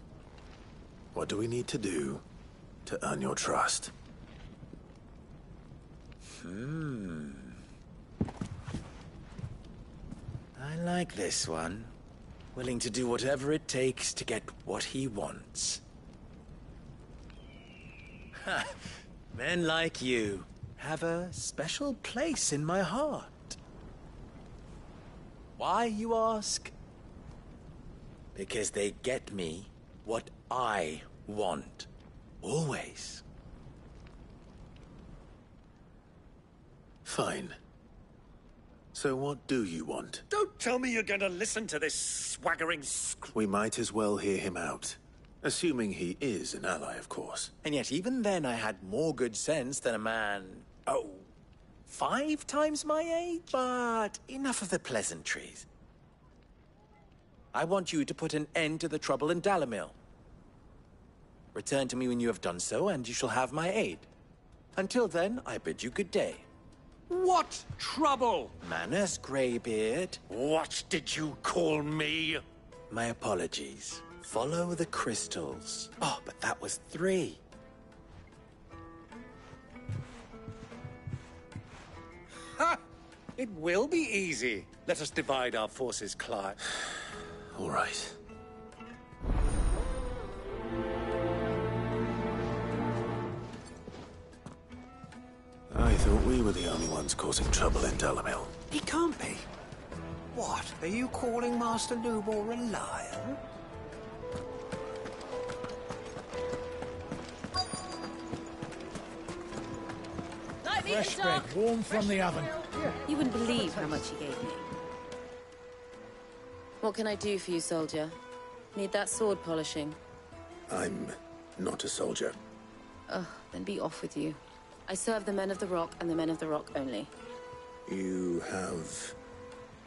what do we need to do to earn your trust? I like this one. Willing to do whatever it takes to get what he wants. Ha! Men like you have a special place in my heart. Why, you ask? Because they get me what I want. Always. Fine. So what do you want? Don't tell me you're going to listen to this swaggering We might as well hear him out. Assuming he is an ally, of course. And yet even then I had more good sense than a man... 5 times my age? But enough of the pleasantries. I want you to put an end to the trouble in Dalamil. Return to me when you have done so, and you shall have my aid. Until then, I bid you good day. What trouble? Manners, Greybeard. What did you call me? My apologies. Follow the crystals. Oh, but that was 3. Ha! It will be easy. Let us divide our forces, Clark. All right. I thought we were the only ones causing trouble in Dalamil. He can't be. What? Are you calling Master Lubor a liar? Fresh bread, warm from the oven. You wouldn't believe how much he gave me. What can I do for you, soldier? Need that sword polishing? I'm not a soldier. Oh, then be off with you. I serve the men of the Rock and the men of the Rock only. You have...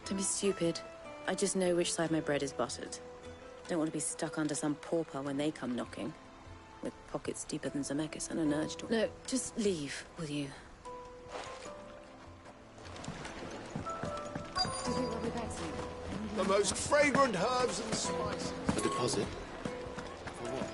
Don't be stupid. I just know which side my bread is buttered. Don't want to be stuck under some pauper when they come knocking. With pockets deeper than Zemeckis and an urge door. No, just leave, will you? The most fragrant herbs and spices. A deposit? For what?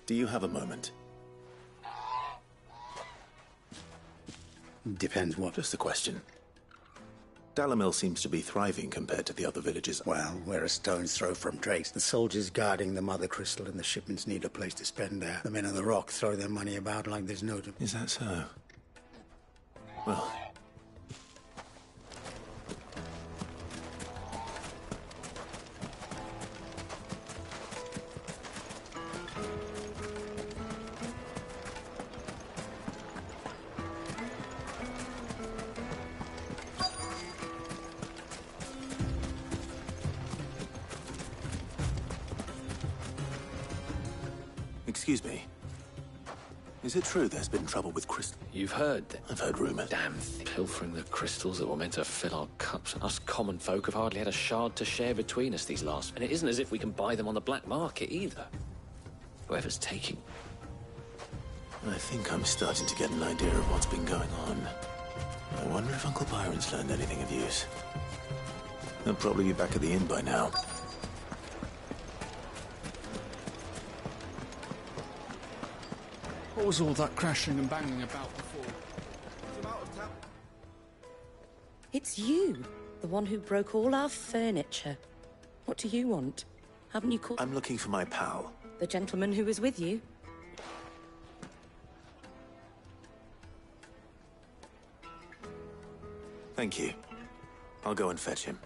Do you have a moment? Depends what. Just a question. Dalamil seems to be thriving compared to the other villages. Well, we're a stone's throw from Drake's. The soldiers guarding the Mother Crystal and the shipments need a place to spend there. The men of the Rock throw their money about like there's no... Is that so? Well... Excuse me. Is it true there's been trouble with crystal? You've heard? I've heard rumors. Damn thing. Pilfering the crystals that were meant to fill our cups. Us common folk have hardly had a shard to share between us these last... And it isn't as if we can buy them on the black market either. Whoever's taking... I think I'm starting to get an idea of what's been going on. I wonder if Uncle Byron's learned anything of use. They'll probably be back at the inn by now. What was all that crashing and banging about before? It's you, the one who broke all our furniture. What do you want? Haven't you called... I'm looking for my pal. The gentleman who was with you? Thank you. I'll go and fetch him.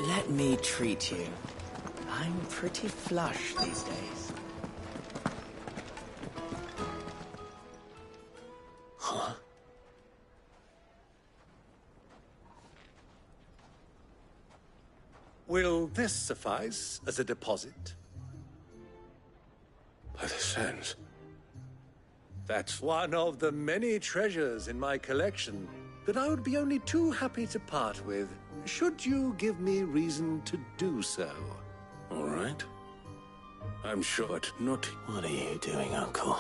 Let me treat you. I'm pretty flush these days. Huh? Will this suffice as a deposit? By the sands. That's one of the many treasures in my collection. that I would be only too happy to part with, should you give me reason to do so. All right. I'm sure it's not... What are you doing, Uncle?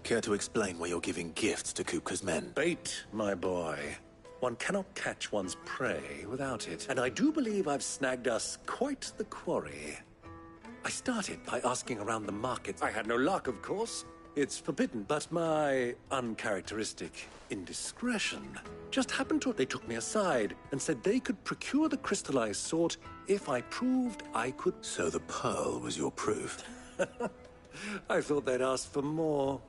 Care to explain why you're giving gifts to Kupka's men? Bait, my boy. One cannot catch one's prey without it, and I do believe I've snagged us quite the quarry. I started by asking around the market. I had no luck, of course. It's forbidden, but my uncharacteristic indiscretion just happened to... They took me aside and said they could procure the crystallized sort if I proved I could... So the pearl was your proof? I thought they'd ask for more.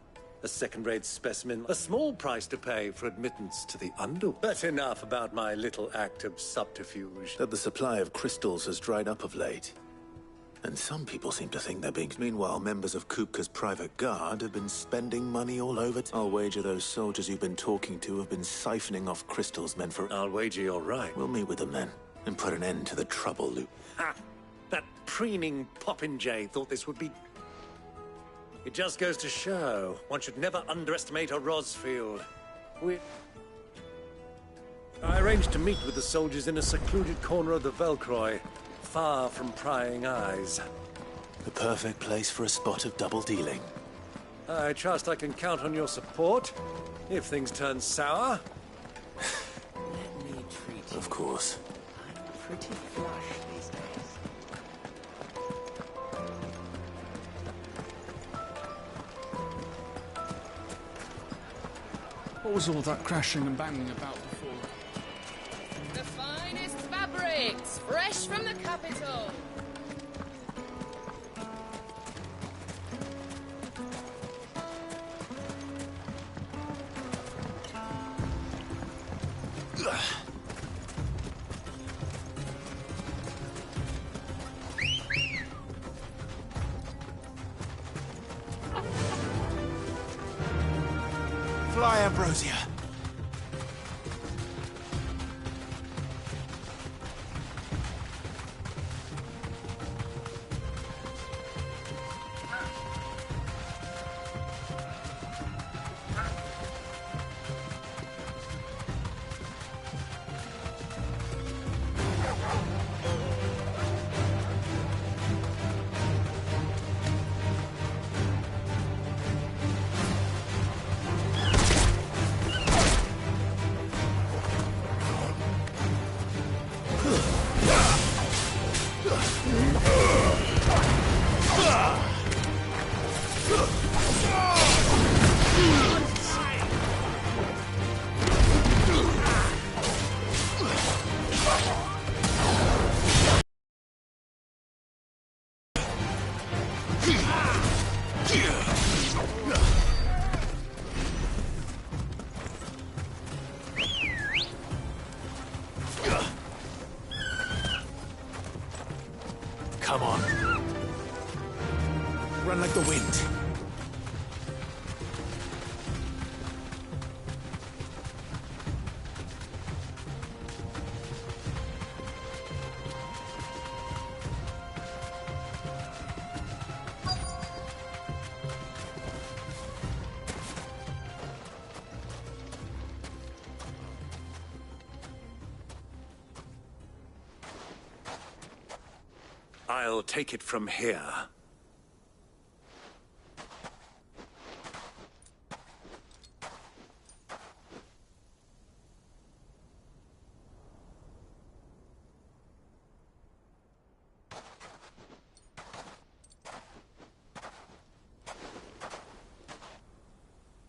A second-rate specimen, a small price to pay for admittance to the underworld. But enough about my little act of subterfuge. That the supply of crystals has dried up of late. And some people seem to think they're being... Meanwhile, members of Kupka's private guard have been spending money all over... I'll wager those soldiers you've been talking to have been siphoning off crystals meant for... I'll wager you're right. We'll meet with them then, and put an end to the trouble loop. Ha! That preening popinjay thought this would be... It just goes to show, one should never underestimate a Rosfield. I arranged to meet with the soldiers in a secluded corner of the Velcroy, far from prying eyes. The perfect place for a spot of double dealing. I trust I can count on your support, if things turn sour. Let me treat you. Of course. I'm pretty flush these days. What was all that crashing and banging about before? The finest fabrics, fresh from the capital. Fly, Ambrosia. Come on. Run like the wind. I'll take it from here.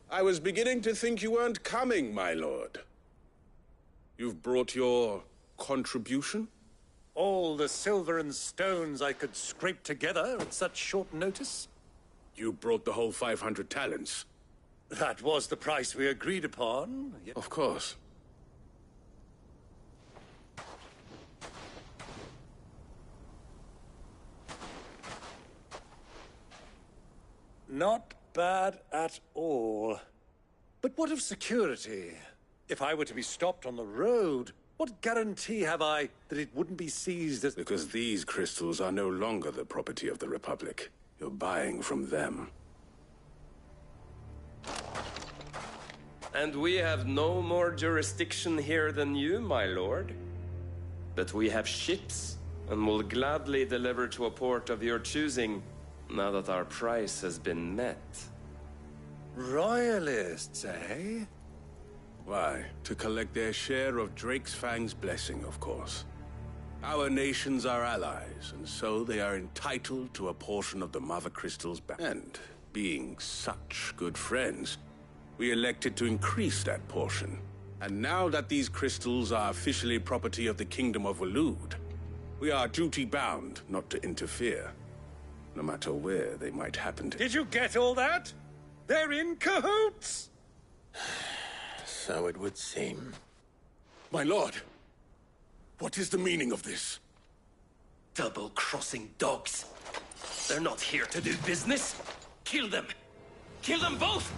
I was beginning to think you weren't coming, my lord. You've brought your contribution? All the silver and stones I could scrape together at such short notice? You brought the whole 500 talents. That was the price we agreed upon. Of course. Not bad at all. But what of security? If I were to be stopped on the road, what guarantee have I that it wouldn't be seized as... Because these crystals are no longer the property of the Republic. You're buying from them. And we have no more jurisdiction here than you, my lord. But we have ships, and will gladly deliver to a port of your choosing, now that our price has been met. Royalists, eh? Why? To collect their share of Drake's Fang's blessing, of course. Our nations are allies, and so they are entitled to a portion of the Mother Crystal's back. And, being such good friends, we elected to increase that portion. And now that these crystals are officially property of the Kingdom of Waloed, we are duty-bound not to interfere, no matter where they might happen to... Did you get all that? They're in cahoots! So it would seem. My lord, what is the meaning of this? Double-crossing dogs. They're not here to do business. Kill them. Kill them both!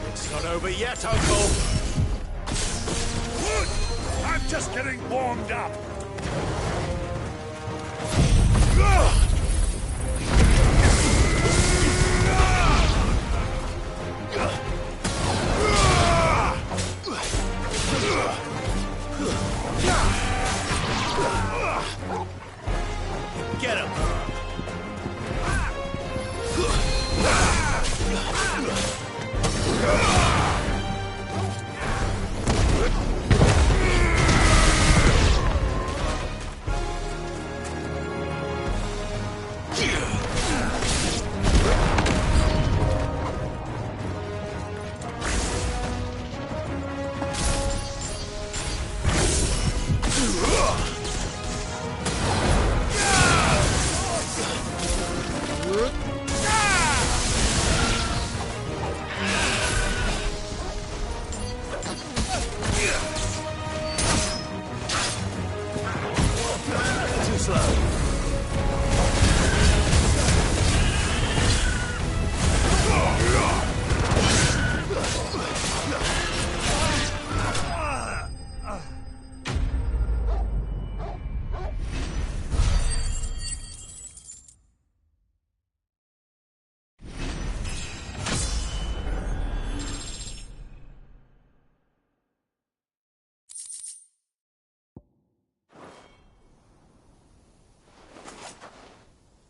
It's not over yet, Uncle. I'm just getting warmed up. Get him!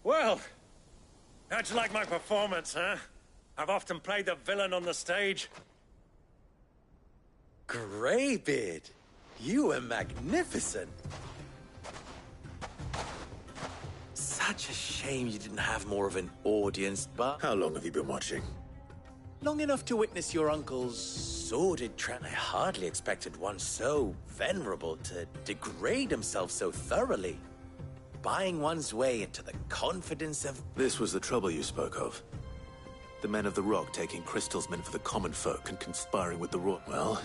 Well, how'd you like my performance, huh? I've often played the villain on the stage. Greybeard, you were magnificent. Such a shame you didn't have more of an audience, but... How long have you been watching? Long enough to witness your uncle's sordid I hardly expected one so venerable to degrade himself so thoroughly. Buying one's way into the confidence of... This was the trouble you spoke of. The men of the Rock taking crystals meant for the common folk and conspiring with the Royal... Well...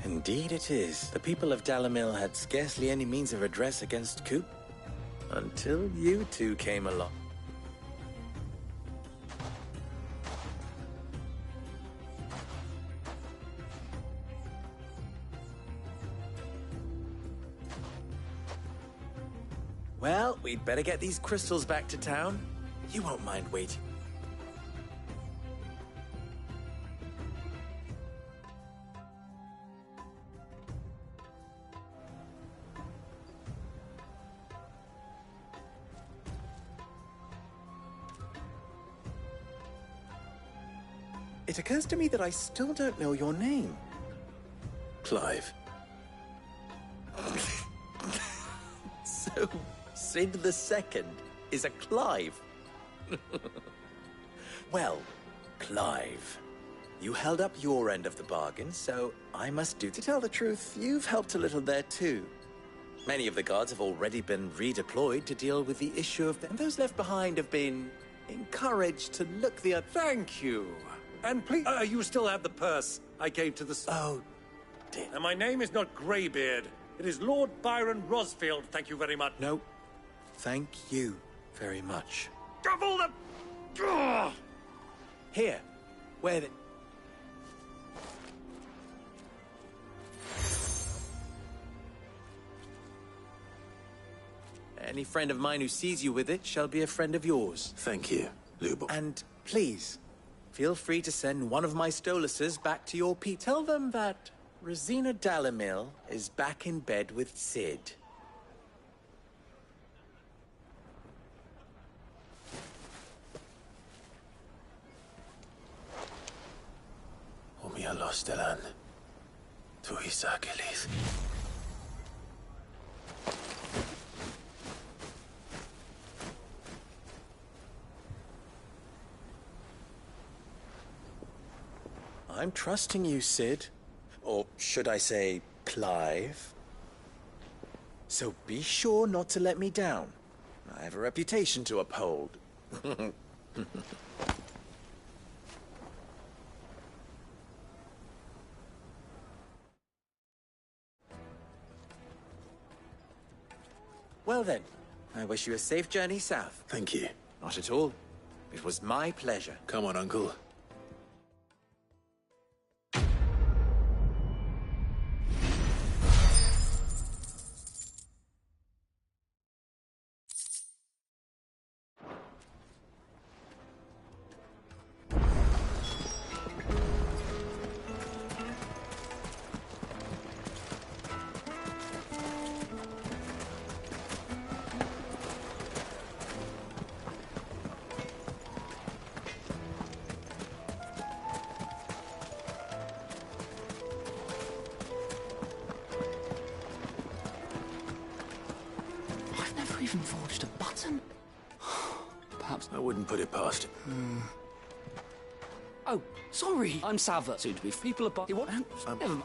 Indeed it is. The people of Dalamil had scarcely any means of redress against Coop. Until you two came along. Well, we'd better get these crystals back to town. You won't mind waiting. It occurs to me that I still don't know your name. Clive. So, Sid the Second is a Clive. Well, Clive, you held up your end of the bargain, so I must do. To tell the truth, you've helped a little there too. Many of the guards have already been redeployed to deal with the issue of and those left behind have been encouraged to look the other. Thank you. And please, you still have the purse I gave to the... Oh, dear. And my name is not Greybeard. It is Lord Byron Rosfield, thank you very much. No, thank you very much. Of all the... Ugh! Here, where the... Any friend of mine who sees you with it shall be a friend of yours. Thank you, Lubor. And please, feel free to send one of my Stoluses back to your people. Tell them that Rosina Dalamil is back in bed with Sid. Omia los delan. Tu Isaac Elith. I'm trusting you, Sid. Or should I say, Clive. So be sure not to let me down. I have a reputation to uphold. Well then, I wish you a safe journey south. Thank you. Not at all. It was my pleasure. Come on, Uncle. Even forged a button? Perhaps I wouldn't put it past him. Oh, sorry. I'm Sava. Soon to be people are you want? Never mind.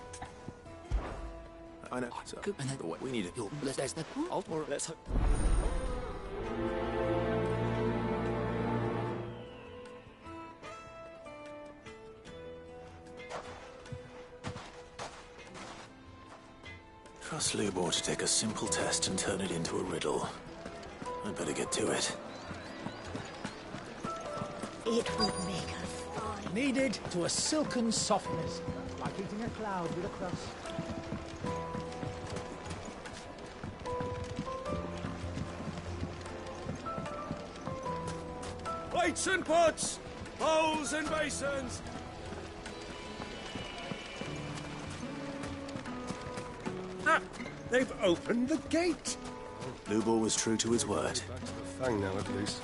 I know. So, we need it. Let's hope. Trust Lubor to take a simple test and turn it into a riddle. I'd better get to it. It would make us fine. Kneaded to a silken softness, like eating a cloud with a crust. Plates and pots! Bowls and basins! Ah, they've opened the gate! Lubor was true to his word. Back to the Fang now, at least.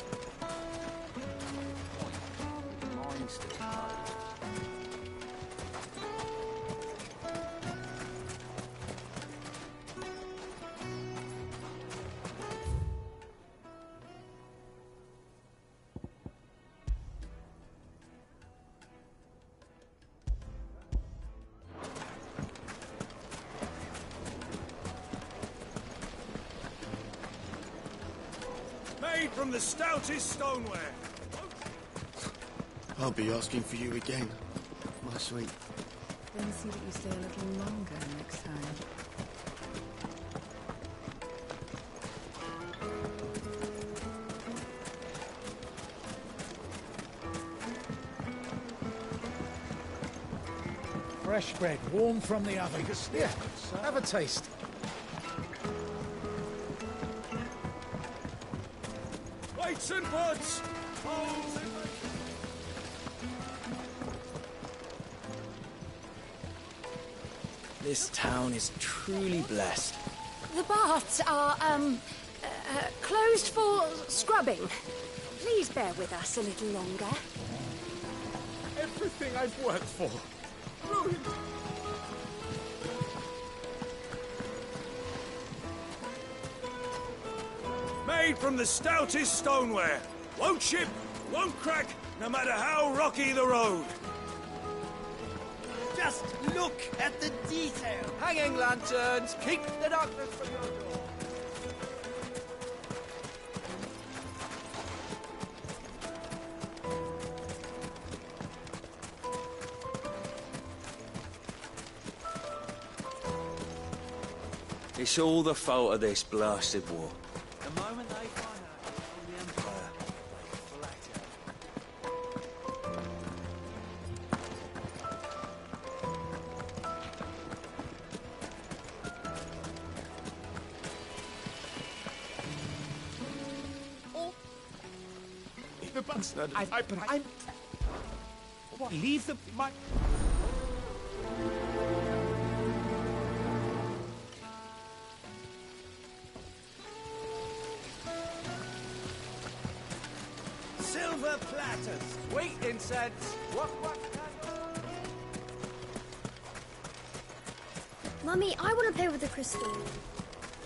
Made from the stoutest stoneware. I'll be asking for you again, my sweet. Then see that you stay a little longer next time. Fresh bread, warm from the oven. Here, have a taste. Plates and pots! Bowls and... This town is truly blessed. The baths are, closed for scrubbing. Please bear with us a little longer. Everything I've worked for. Ruined. Made from the stoutest stoneware. Won't chip, won't crack, no matter how rocky the road. Just look at the detail. Hanging lanterns, keep the darkness from your door. It's all the fault of this blasted war. The moment they find out from the Empire, they flat out. The bastard. I'm... What? Leave the... my... Silver platters. Sweet incense. What? Mummy, I want to play with the crystal.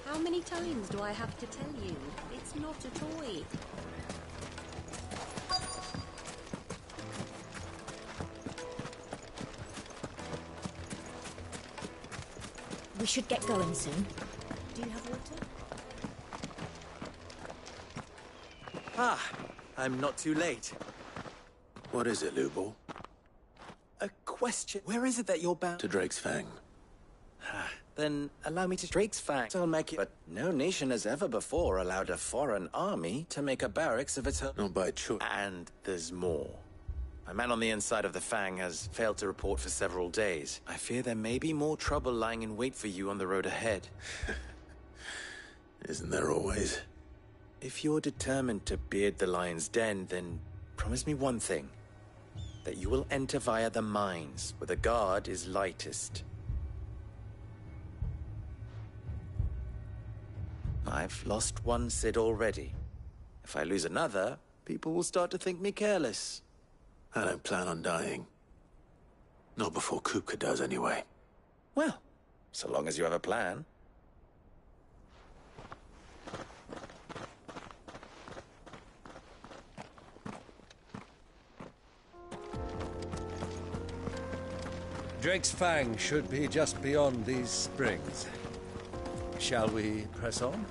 How many times do I have to tell you? It's not a toy. We should get going soon. Do you have water? Ah, I'm not too late. What is it, Lubor? A question. Where is it that you're bound? To Drake's Fang. Then allow me to Drake's Fang. I'll make it. But no nation has ever before allowed a foreign army to make a barracks of its own. Not by choice. And there's more. A man on the inside of the Fang has failed to report for several days. I fear there may be more trouble lying in wait for you on the road ahead. Isn't there always? If you're determined to beard the lion's den, then promise me one thing. That you will enter via the mines, where the guard is lightest. I've lost one Cid already. If I lose another, people will start to think me careless. I don't plan on dying. Not before Kupka does, anyway. Well, so long as you have a plan. Drake's Fang should be just beyond these springs. Shall we press on?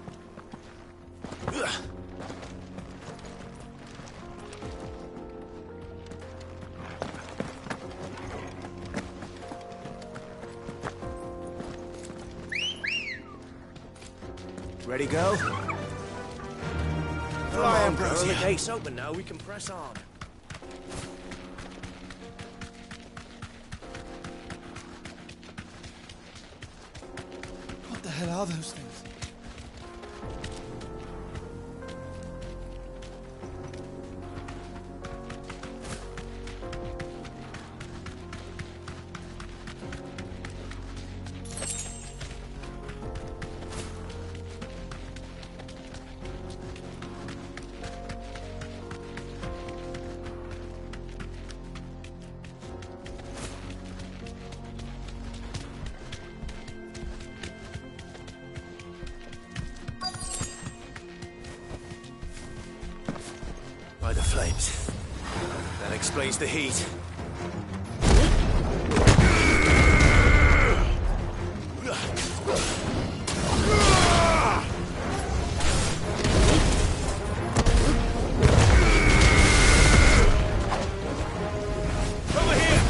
Ready, go? Fly, Ambrose. The gate's open now. We can press on. What the hell are those things? By the flames. That explains the heat. Over here!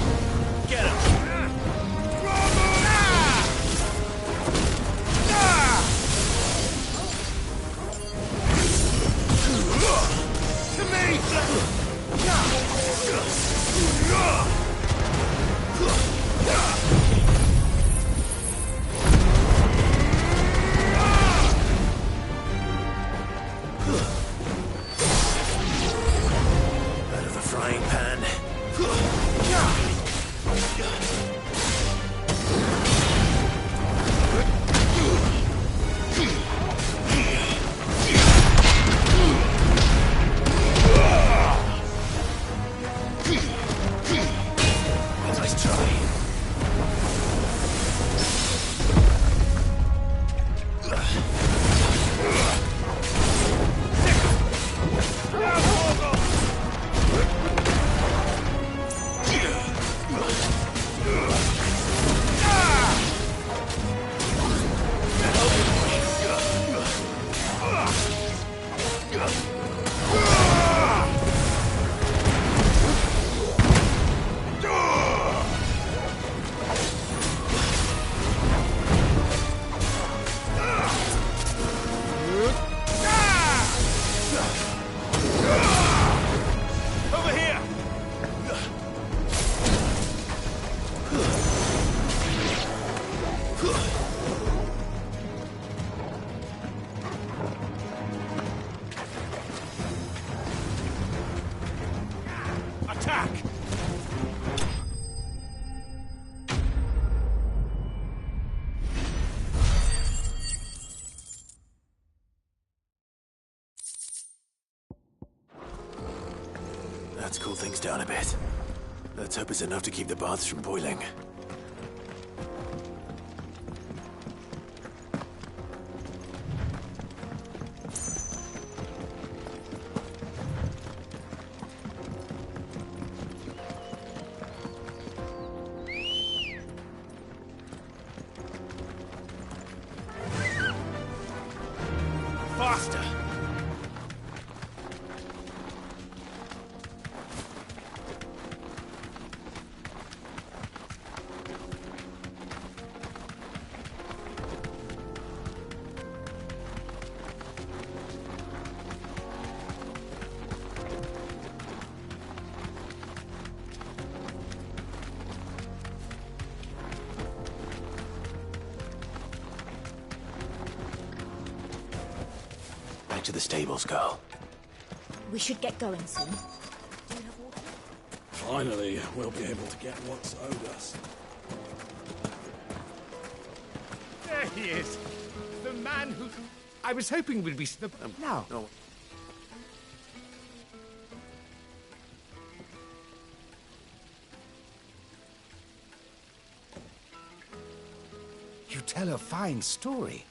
Get him! To me! Out of the frying pan. Nice try. Let's cool things down a bit. Let's hope it's enough to keep the baths from boiling. Faster! Back to the stables, girl. We should get going soon. Finally, we'll be able to get what's owed us. There he is! The man who... I was hoping we'd be... now. No. You tell a fine story.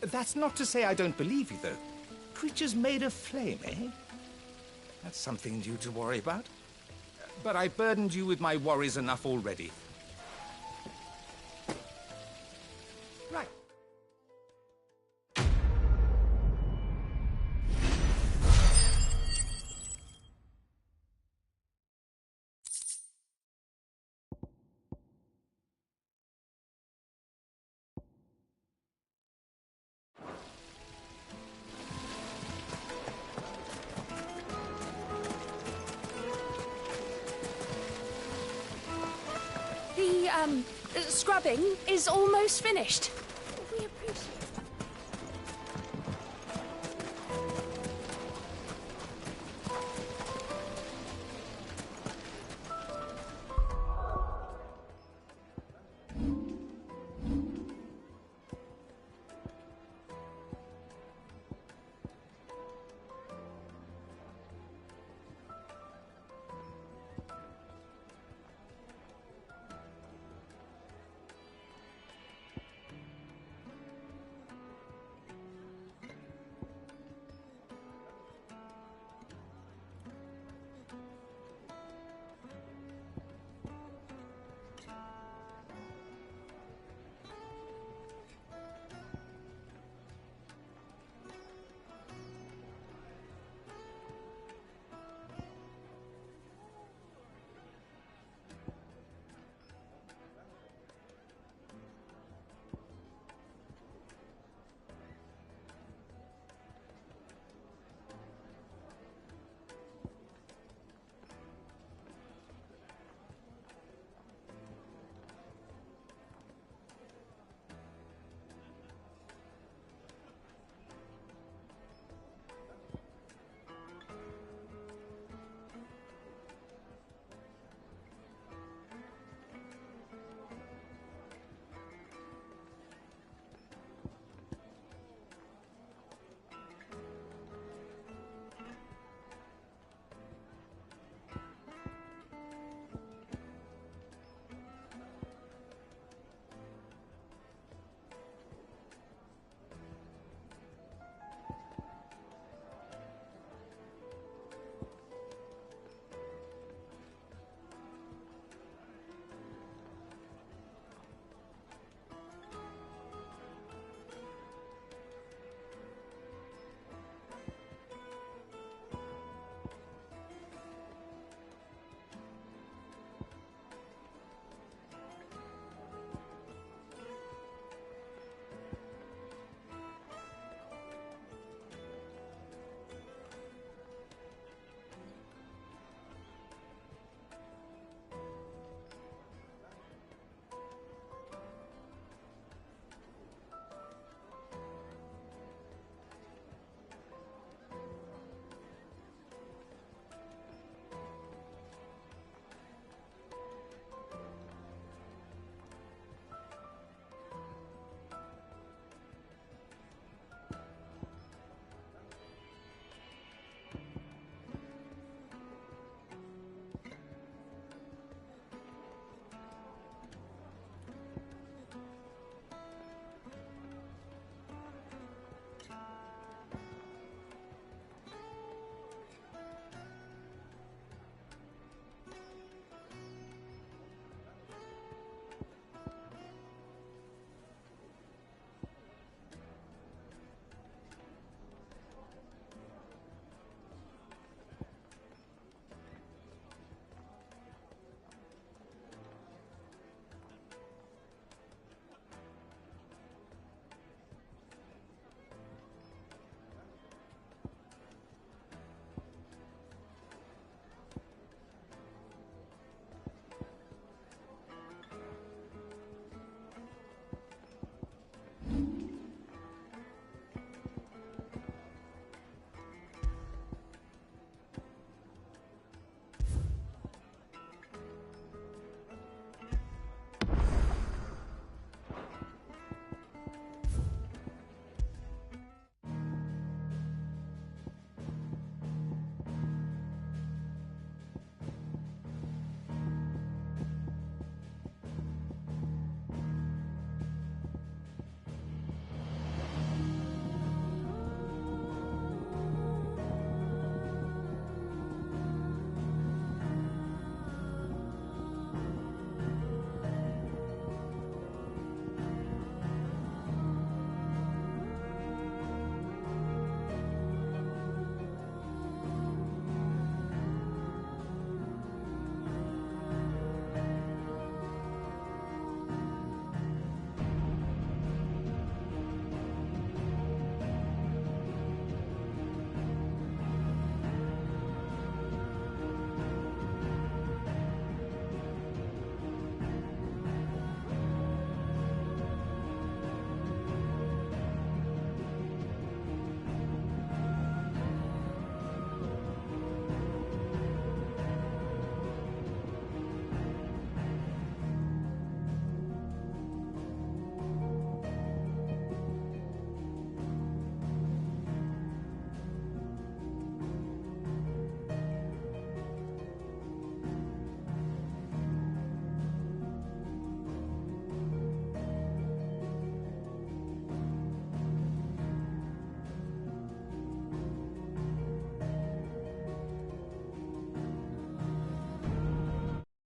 That's not to say I don't believe you, though. Creatures made of flame, eh? That's something new to worry about. But I burdened you with my worries enough already. Right. The, scrubbing is almost finished.